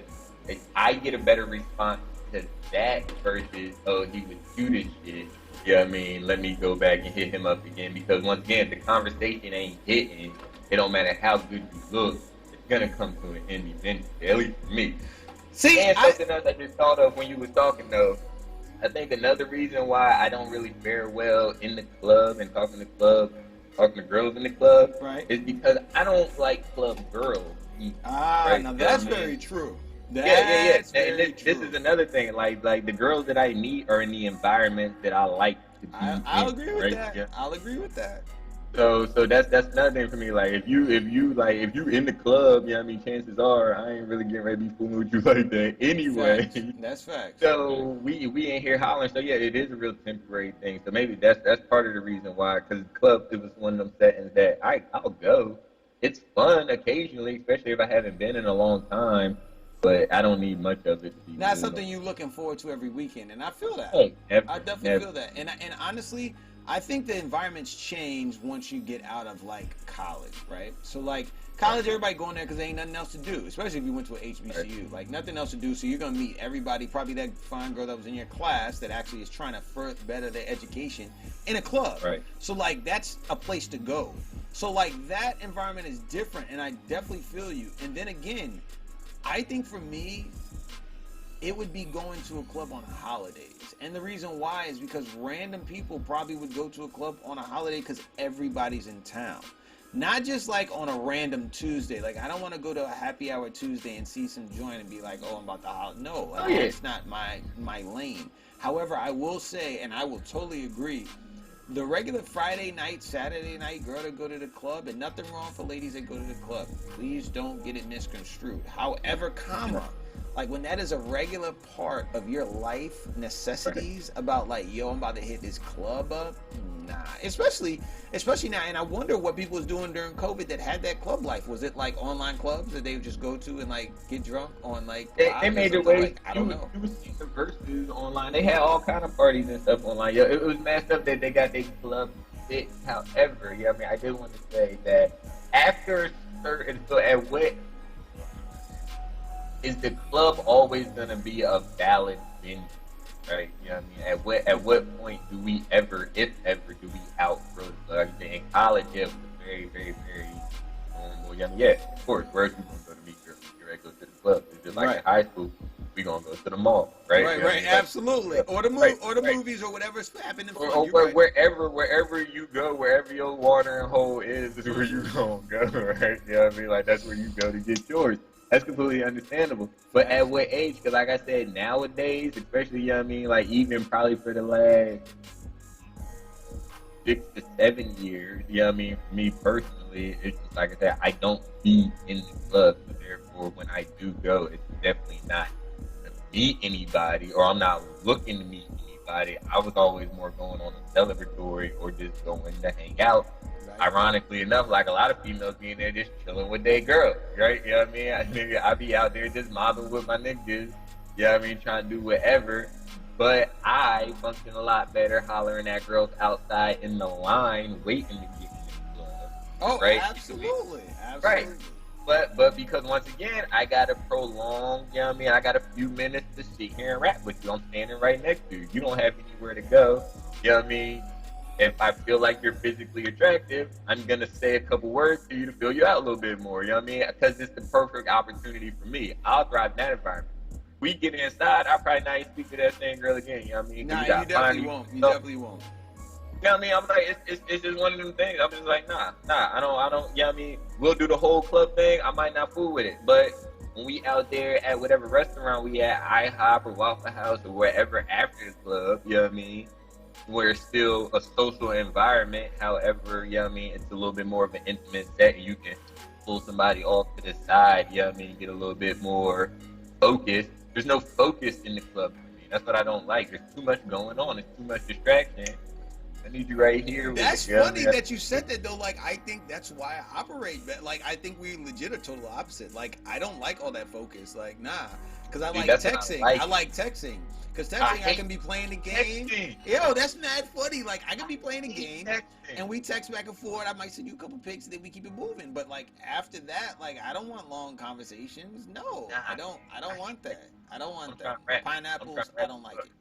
I get a better response to that versus, oh, he was cute as shit. You know what I mean? Let me go back and hit him up again. Because once again, the conversation ain't hitting. It don't matter how good you look. It's going to come to an end eventually, at least for me. See, and something else I just thought of when you was talking, though. I think another reason why I don't really fare well in the club and talking to girls in the club, is because I don't like club girls. Now that's very true. Yeah. And this is another thing. Like the girls that I meet are in the environment that I like to be I'll in, agree with right? that. Yeah. I'll agree with that. So that's another thing for me. Like if you in the club, you know what I mean, chances are I ain't really getting ready to be fooling with you like that anyway. Facts. That's facts. So we ain't here hollering. So yeah, it is a real temporary thing. So maybe that's part of the reason why. Because club, it was one of them settings that I'll go. It's fun occasionally, especially if I haven't been in a long time. But I don't need much of it to be not something you're looking forward to every weekend, and I feel that. Hey, I definitely feel that. And honestly, I think the environments change once you get out of like college, right? So like college, everybody going there because there ain't nothing else to do, especially if you went to an HBCU. Like nothing else to do, so you're gonna meet everybody, probably that fine girl that was in your class that actually is trying to better their education in a club. Right. So like that's a place to go. So like that environment is different, and I definitely feel you. And then again, I think for me, it would be going to a club on holidays. And the reason why is because random people probably would go to a club on a holiday because everybody's in town. Not just like on a random Tuesday. Like, I don't want to go to a happy hour Tuesday and see some joint and be like, oh, I'm about to holiday. No, it's not my lane. However, I will say, and I will totally agree, the regular Friday night, Saturday night girl that go to the club, and nothing wrong for ladies that go to the club. Please don't get it misconstrued. However, like when that is a regular part of your life necessities, about like, yo, I'm about to hit this club up. Nah, especially now. And I wonder what people was doing during COVID that had that club life. Was it like online clubs that they would just go to and like get drunk on like? They made it way. Like, I don't know. You was seeing the verses online. They had all kind of parties and stuff online. Yeah, it was messed up that they got their club fit. However, yeah, I mean, I did want to say that after certain, so at what is the club always gonna be a valid venue? Right, you know what I mean? At what point do we ever, if ever, do we outgrow the club? Like in college, yeah, it was very, very, very normal. Yeah, of course, where else you gonna go to meet girls? You ready to go to the club? It's just like in high school, we gonna go to the mall, right? Right, you know right, absolutely. Or the movies or whatever's happening. Or wherever you go, wherever your watering hole is where you gonna go, right? You know what I mean? Like that's where you go to get yours. That's completely understandable. But at what age? Because like I said, nowadays, especially, you know what I mean, like even probably for the last 6 to 7 years, you know what I mean, for me personally, it's just like I said, I don't be in the club. So therefore, when I do go, it's definitely not to meet anybody, or I'm not looking to meet anybody. I was always more going on a celebratory or just going to hang out. Ironically enough, like a lot of females being there just chilling with their girls, right? You know what I mean? I be out there just mobbing with my niggas, you know what I mean, trying to do whatever. But I function a lot better hollering at girls outside in the line waiting to get in the club. Oh, right? Absolutely. Right. But because once again, I gotta prolong, you know what I mean? I got a few minutes to sit here and rap with you. I'm standing right next to you. You don't have anywhere to go, you know what I mean? If I feel like you're physically attractive, I'm going to say a couple words to you to fill you out a little bit more, you know what I mean? Because it's the perfect opportunity for me. I'll thrive in that environment. We get inside, I'll probably not even speak to that same girl again, you know what I mean? Nah, you definitely won't. You definitely won't. You know what I mean? I'm like, it's just one of them things. I'm just like, nah, I don't, you know what I mean? We'll do the whole club thing. I might not fool with it. But when we out there at whatever restaurant we at, IHOP or Waffle House or wherever after the club, you know what I mean? Where it's still a social environment, however, you know what I mean, it's a little bit more of an intimate setting. You can pull somebody off to the side, you know what I mean, get a little bit more focused. There's no focus in the club for me. That's what I don't like. There's too much going on. There's too much distraction. I need you right here. That's funny that you said that though. Like I think that's why I operate. Like I think we legit are total opposite. Like I don't like all that focus. Like nah, because I like texting. I like texting. Because texting, I can be playing the game. Texting. Yo, that's mad funny. Like, I can be playing the game, and we text back and forth. I might send you a couple pics, and then we keep it moving. But, like, after that, like, I don't want long conversations. No, I don't want that. I don't want that. Pineapples, I don't like it.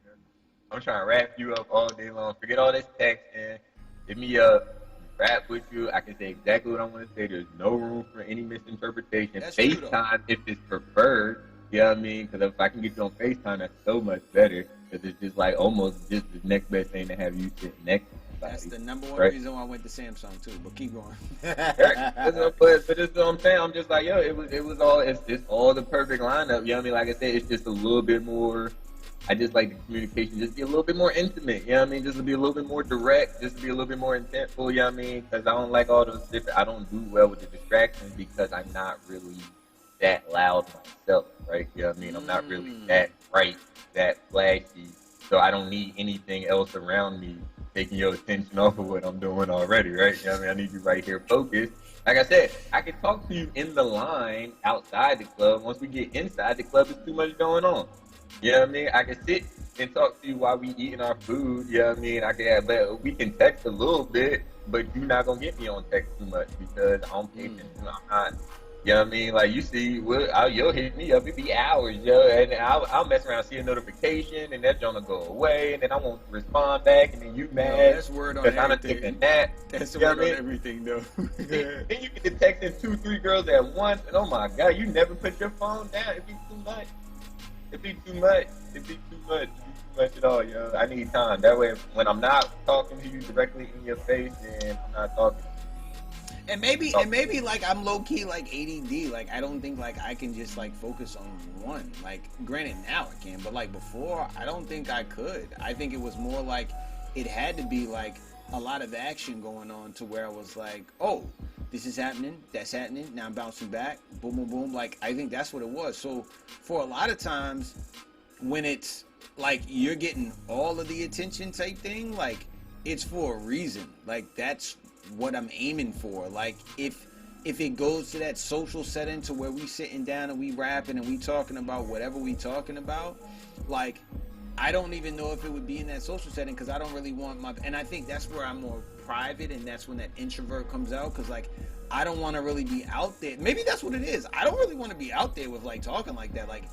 I'm trying to wrap you up all day long. Forget all this texting. Hit me up. Rap with you. I can say exactly what I want to say. There's no room for any misinterpretation. That's FaceTime, if it's preferred. You know what I mean? Because if I can get you on FaceTime, that's so much better. Because it's just like almost just the next best thing to have you sit next to somebody. That's the number one reason why I went to Samsung too. But keep going. But that's what I'm saying. I'm just like, yo, it's all the perfect lineup. You know what I mean? Like I said, it's just a little bit more. I just like the communication just be a little bit more intimate. You know what I mean? Just to be a little bit more direct. Just to be a little bit more intentful. You know what I mean? Because I don't like all those different. I don't do well with the distractions because I'm not really that loud myself, right? You know what I mean? I'm not really that bright, that flashy, so I don't need anything else around me taking your attention off of what I'm doing already, right? You know what I mean? I need you right here focused. Like I said, I can talk to you in the line outside the club. Once we get inside the club, there's too much going on. You know what I mean? I can sit and talk to you while we eating our food, you know what I mean? But we can text a little bit, but you're not gonna get me on text too much because I'm patient. I'm not. You know what I mean? Like, you see, you'll hit me up, it be hours, yo, and I'll mess around, see a notification, and that gonna go away, and then I won't respond back, and then you mad. No, that's word on everything. That's word on everything, though. Then you get to texting 2-3 girls at once, and oh my God, you never put your phone down. It'd be too much. It'd be too much. It'd be too much. At all, yo. I need time. That way, when I'm not talking to you directly in your face, then I'm not talking. And maybe like I'm low key like ADD. Like I don't think like I can just like focus on one. Like granted now I can, but like before I don't think I could. I think it was more like it had to be like a lot of action going on to where I was like, oh, this is happening, that's happening, now I'm bouncing back, boom, boom, boom. Like, I think that's what it was. So for a lot of times when it's like you're getting all of the attention type thing, like it's for a reason. Like that's what I'm aiming for. Like if it goes to that social setting to where we sitting down and we rapping and we talking about whatever we talking about, like I don't even know if it would be in that social setting because I don't really want my, and I think that's where I'm more private, and that's when that introvert comes out, because like I don't want to really be out there. Maybe that's what it is. I don't really want to be out there with like talking like that, like,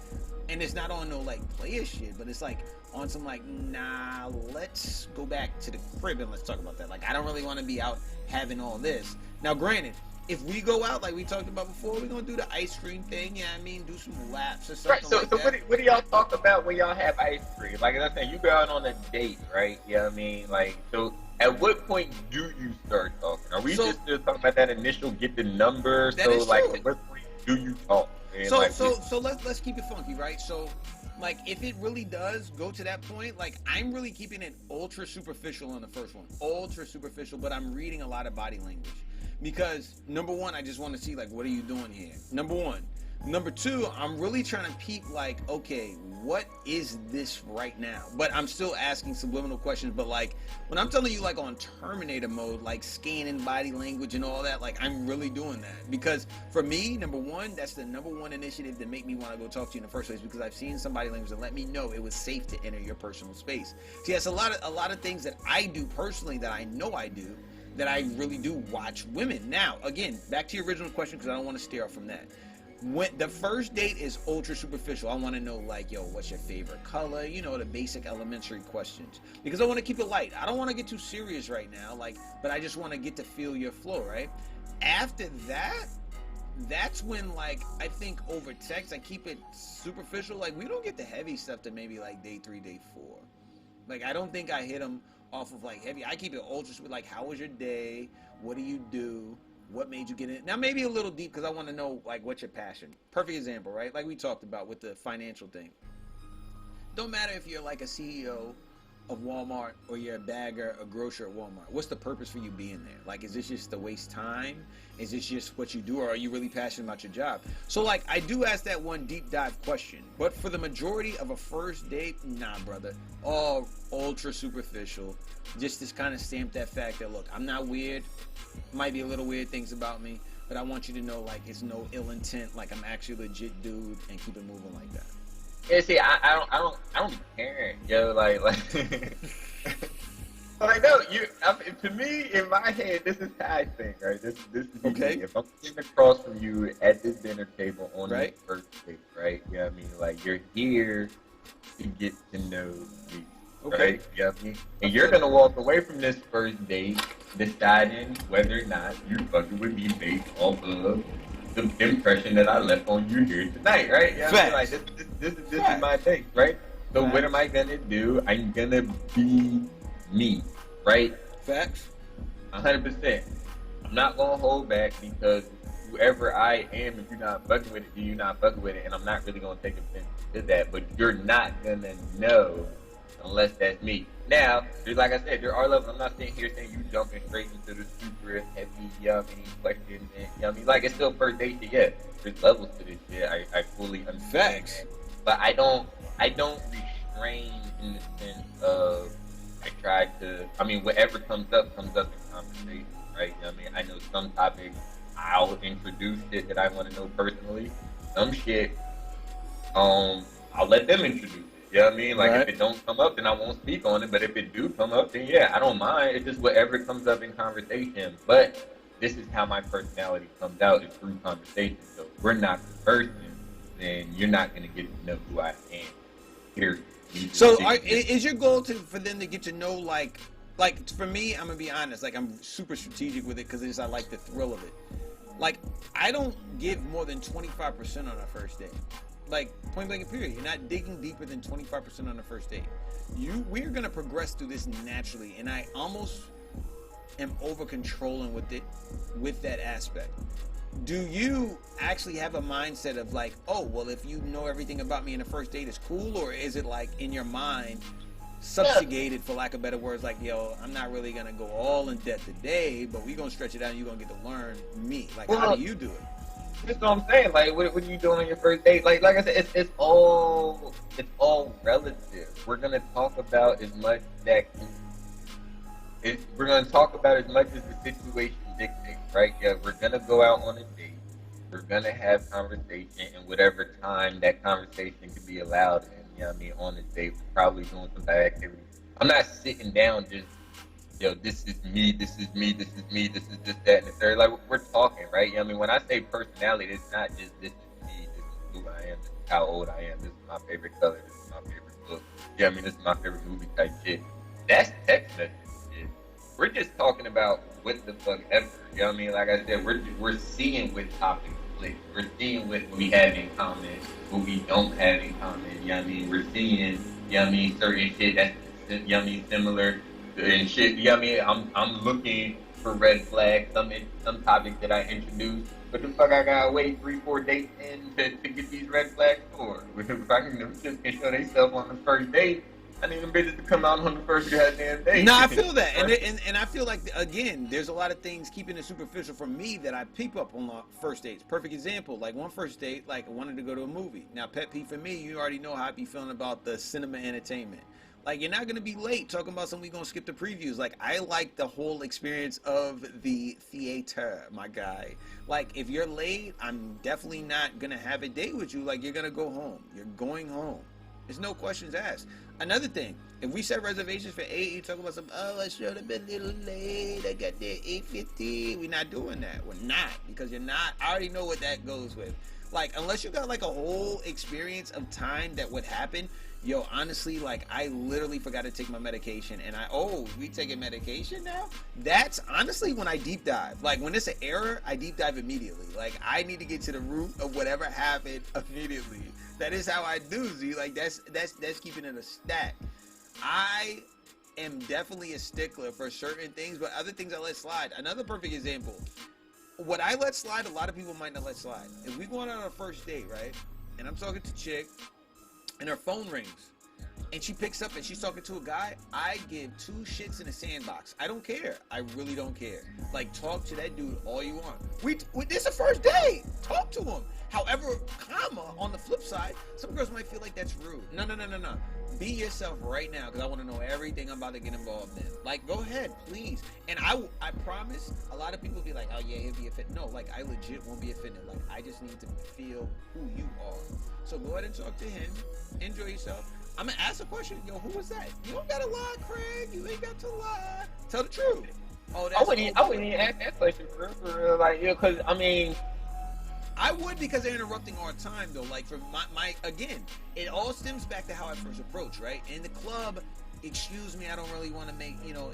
and it's not on no like player shit, but it's like on some like, nah, let's go back to the crib and let's talk about that. Like I don't really want to be out having all this. Now granted, if we go out like we talked about before, we're gonna do the ice cream thing. Yeah, I mean, do some laps or something. Right. So, like so that. what do y'all talk about when y'all have ice cream? Like I said, you go out on a date, right? Yeah, what I mean, like, so at what point do you start talking? Are we just still talking about that initial get the number? That So is like, true. at what point do you talk? And So like, so let's keep it funky, right? So like if it really does go to that point, like I'm really keeping it ultra superficial on the first one. Ultra superficial, but I'm reading a lot of body language. Because number one, I just want to see like what are you doing here? Number one. Number two, I'm really trying to peep like, okay, what is this right now? But I'm still asking subliminal questions. But like when I'm telling you like on Terminator mode, like scanning body language and all that, like I'm really doing that. Because for me, number one, that's the number one initiative that make me want to go talk to you in the first place, because I've seen some body language that let me know it was safe to enter your personal space. See, that's a lot of things that I do personally that I know I do, that I really do watch women. Now, again, back to your original question, because I don't want to steer off from that. When the first date is ultra superficial, I want to know like, yo, what's your favorite color? You know, the basic elementary questions, because I want to keep it light. I don't want to get too serious right now, like, but I just want to get to feel your flow, right? After that, that's when like I think over text I keep it superficial. Like we don't get the heavy stuff to maybe like day 3, day 4. Like I don't think I hit them off of like heavy. I keep it ultra sweet, like how was your day? What do you do? What made you get in? Now maybe a little deep, because I want to know like what's your passion. Perfect example, right? Like we talked about with the financial thing. Don't matter if you're like a CEO of Walmart or you're a bagger, a grocer at Walmart. What's the purpose for you being there? Like, is this just to waste time? Is this just what you do, or are you really passionate about your job? So like I do ask that one deep dive question, but for the majority of a first date, nah, brother, all ultra superficial. Just to kind of stamp that fact that look, I'm not weird. Might be a little weird things about me, but I want you to know like it's no ill intent. Like I'm actually a legit dude, and keep it moving like that. yeah, see, I don't be caring, yo, like, like no, to me, in my head, this is how I think, right? This is Okay. me. If I'm sitting across from you at this dinner table on Right. the first date, right? Yeah, I mean, like you're here to get to know me. Okay. Right? Yeah, I mean, and you're gonna walk away from this first date deciding whether or not you're fucking with me based off of the impression that I left on you here tonight, right? Yeah, I mean, like this is my thing, right? So what am I gonna do? I'm gonna be me, right? Facts. 100%. I'm not gonna hold back, because whoever I am, if you're not fucking with it, then you're not fucking with it, and I'm not really gonna take offense to that. But you're not gonna know unless that's me. Now, like I said, there are levels. I'm not sitting here saying you jumping straight into the super heavy, yummy questions, and yummy. Like it's still first date shit. Yeah, there's levels to this shit. I fully understand. Facts. That. But I don't restrain in the sense of I try to. I mean, whatever comes up in conversation, right? You know what I mean, I know some topics I'll introduce it that I want to know personally. Some shit, I'll let them introduce it. You know what I mean? Like, if it don't come up, then I won't speak on it. But if it do come up, then yeah, I don't mind. It's just whatever comes up in conversation. But this is how my personality comes out, is through conversation. So if we're not conversing, then you're not going to get to know who I am. Period. So is your goal for them to get to know like for me, I'm gonna be honest, like I'm super strategic with it because I like the thrill of it. Like I don't give more than 25% on a first date. Like point blank period. You're not digging deeper than 25% on the first date. We're gonna progress through this naturally, and I almost am over controlling with that aspect. Do you actually have a mindset of like, oh well, if you know everything about me in the first date, it's cool, or is it like in your mind subjugated, for lack of better words, like, yo, I'm not really gonna go all in depth today, but we're gonna stretch it out and you're gonna get to learn me. Like, how do you do it? That's what I'm saying. Like, what are you doing on your first date? Like I said, it's all relative. We're gonna talk about as much we're gonna talk about as much as the situation dictates, right? Yeah, we're gonna go out on a date. We're gonna have conversation, and whatever time that conversation can be allowed in, you know what I mean, on the date, we're probably doing some type of activity. I'm not sitting down just, yo, this is me, this is me, this is me, this is this, that, and the third. Like, we're talking, right? You know what I mean, when I say personality, it's not just this is me, this is who I am, this is how old I am, this is my favorite color, this is my favorite book. You know what I mean, this is my favorite movie type shit. That's text message shit. We're just talking about what the fuck ever. You know what I mean? Like I said, we're seeing what topics click. We're seeing what we have in common, what we don't have in common. You know what I mean? We're seeing, you know what I mean, certain shit that's, you know what I mean, similar and shit. You know what I mean? I'm looking for red flags, some topics that I introduced. But the fuck I gotta wait 3-4 dates in to get these red flags for? If just can show themselves on the first date, I need them bitches to come out on the first goddamn day. No, I feel that, and I feel like, again, there's a lot of things keeping it superficial for me that I peep up on first dates. Perfect example, like one first date, like I wanted to go to a movie. Now, pet peeve for me, you already know how I be feeling about the cinema entertainment. Like, you're not gonna be late talking about something we gonna skip the previews. Like, I like the whole experience of the theater, my guy. Like, if you're late, I'm definitely not gonna have a date with you. Like, you're gonna go home. You're going home. There's no questions asked. Another thing, if we set reservations for 8, you talk about some, oh, I should have been a little late, I got there 8:50. We're not doing that. We're not, because you're not. I already know what that goes with. Like, unless you got like a whole experience of time that would happen, yo, honestly, like, I literally forgot to take my medication, and we taking medication now? That's honestly when I deep dive. Like, when it's an error, I deep dive immediately. Like, I need to get to the root of whatever happened immediately. That is how I do, Z. Like, that's keeping it a stack. I am definitely a stickler for certain things, but other things I let slide. Another perfect example. What I let slide, a lot of people might not let slide. If we going on our first date, right, and I'm talking to chick, and her phone rings, and she picks up and she's talking to a guy, I give 2 shits in a sandbox. I don't care. I really don't care. Like, talk to that dude all you want. This is a first date. Talk to him. However, on the flip side, some girls might feel like that's rude. No. Be yourself right now, because I want to know everything I'm about to get involved in. Like, go ahead, please. And I promise, a lot of people will be like, oh yeah, he'll be a fit. No, like, I legit won't be offended. Like, I just need to feel who you are. So go ahead and talk to him. Enjoy yourself. I'm gonna ask a question. Yo, who was that? You don't gotta lie, Craig. You ain't got to lie. Tell the truth. Oh, that's I wouldn't even ask that question for real. Like, you know, because I mean, I would, because they're interrupting our time, though. Like, for my again, it all stems back to how I first approached, right? In the club, excuse me, I don't really want to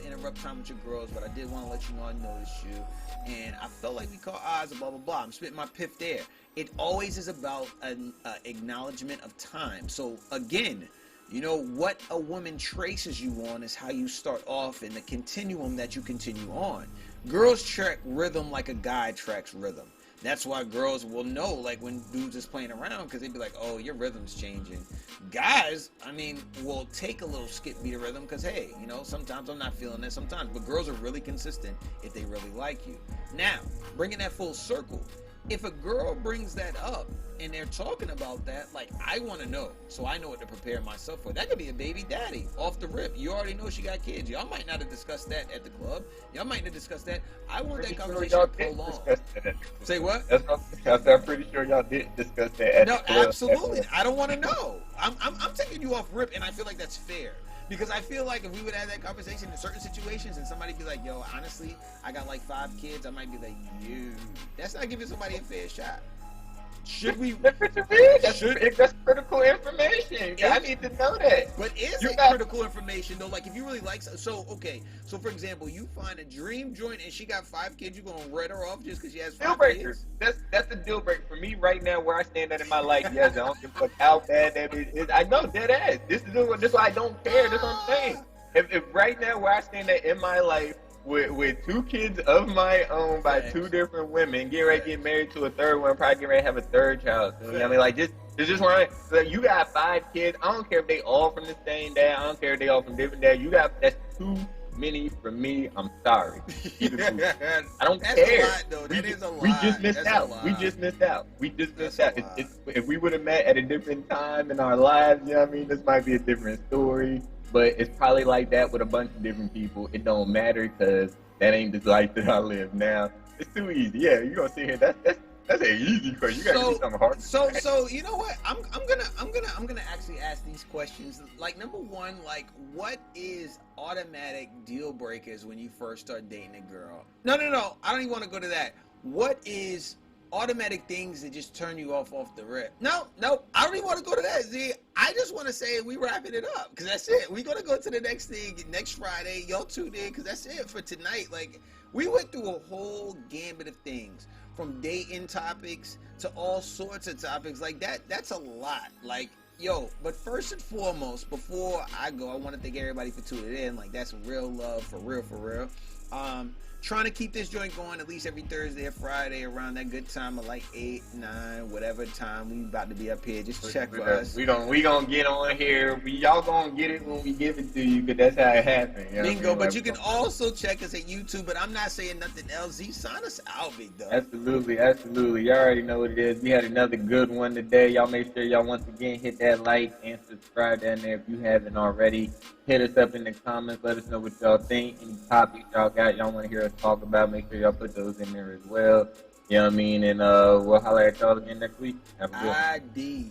interrupt time with your girls, but I did want to let you know I noticed you, and I felt like we caught eyes, blah, blah, blah. I'm spitting my piff there. It always is about an acknowledgement of time. So, again, you know, what a woman traces you on is how you start off in the continuum that you continue on. Girls track rhythm like a guy tracks rhythm. That's why girls will know, like, when dudes is playing around, because they'd be like, oh, your rhythm's changing. Guys, I mean, will take a little skip beat of rhythm, because, hey, you know, sometimes I'm not feeling it sometimes. But girls are really consistent if they really like you. Now, bringing that full circle, if a girl brings that up and they're talking about that, like, I want to know, so I know what to prepare myself for. That could be a baby daddy off the rip. You already know she got kids. Y'all might not have discussed that at the club. Y'all might not discuss that. I want that conversation to prolong. Say what? I'm pretty sure y'all did discuss that at the club. No, absolutely. I don't want to know. I'm taking you off rip, and I feel like that's fair. Because I feel like if we would have that conversation in certain situations and somebody be like, yo, honestly, I got like 5 kids, I might be like, that's not giving somebody a fair shot. Should we? That's critical information. I need to know that. But is it critical information though? Like, if you really like, so for example, you find a dream joint and she got 5 kids, you gonna read her off just because she has 5 kids? That's a deal breaker for me right now. Where I stand at in my life, yes, I don't give a fuck how bad that is. I know dead ass. This is why I don't care. That's what I'm saying. If right now where I stand at in my life, with 2 kids of my own by 2 different women, get ready to get married to a third one, probably get ready to have a 3rd child. So, you know what I mean? Like, It's just right. So you got 5 kids. I don't care if they all from the same dad. I don't care if they all from different dads. That's too many for me. I'm sorry. I don't That's care. A lot, though. That is a lot. We just missed That's out. We just missed out. That's a lot. If we would have met at a different time in our lives, you know what I mean? This might be a different story. But it's probably like that with a bunch of different people. It don't matter because that ain't the life that I live now. It's too easy. Yeah, you gonna sit here. That's an easy question. You gotta do something hard. So you know what? I'm gonna actually ask these questions. Like, number one, like, what is automatic deal breakers when you first start dating a girl? No. I don't even want to go to that. What is automatic things that just turn you off the rip? No. I don't even want to go to that. See, I just want to say we wrapping it up because that's it. We're gonna go to the next thing next Friday. Y'all tune in because that's it for tonight. Like, we went through a whole gambit of things. From dating topics to all sorts of topics like that. That's a lot. Like, yo, but first and foremost, before I go, I want to thank everybody for tuning in. Like, that's real love, for real. Trying to keep this joint going at least every Thursday or Friday around that good time of like 8, 9, whatever time we about to be up here. Just check for us. We gonna get on here. Y'all gonna get it when we give it to you, because that's how it happened. You know Bingo, what I mean? but you can also check us at YouTube, but I'm not saying nothing else. Z, sign us out, big dog. Absolutely. You already know what it is. We had another good one today. Y'all make sure y'all once again hit that like and subscribe down there if you haven't already. Hit us up in the comments. Let us know what y'all think. Any topics y'all got, y'all want to hear us talk about, make sure y'all put those in there as well. You know what I mean? And we'll holler at y'all again next week. Have a good one. ID.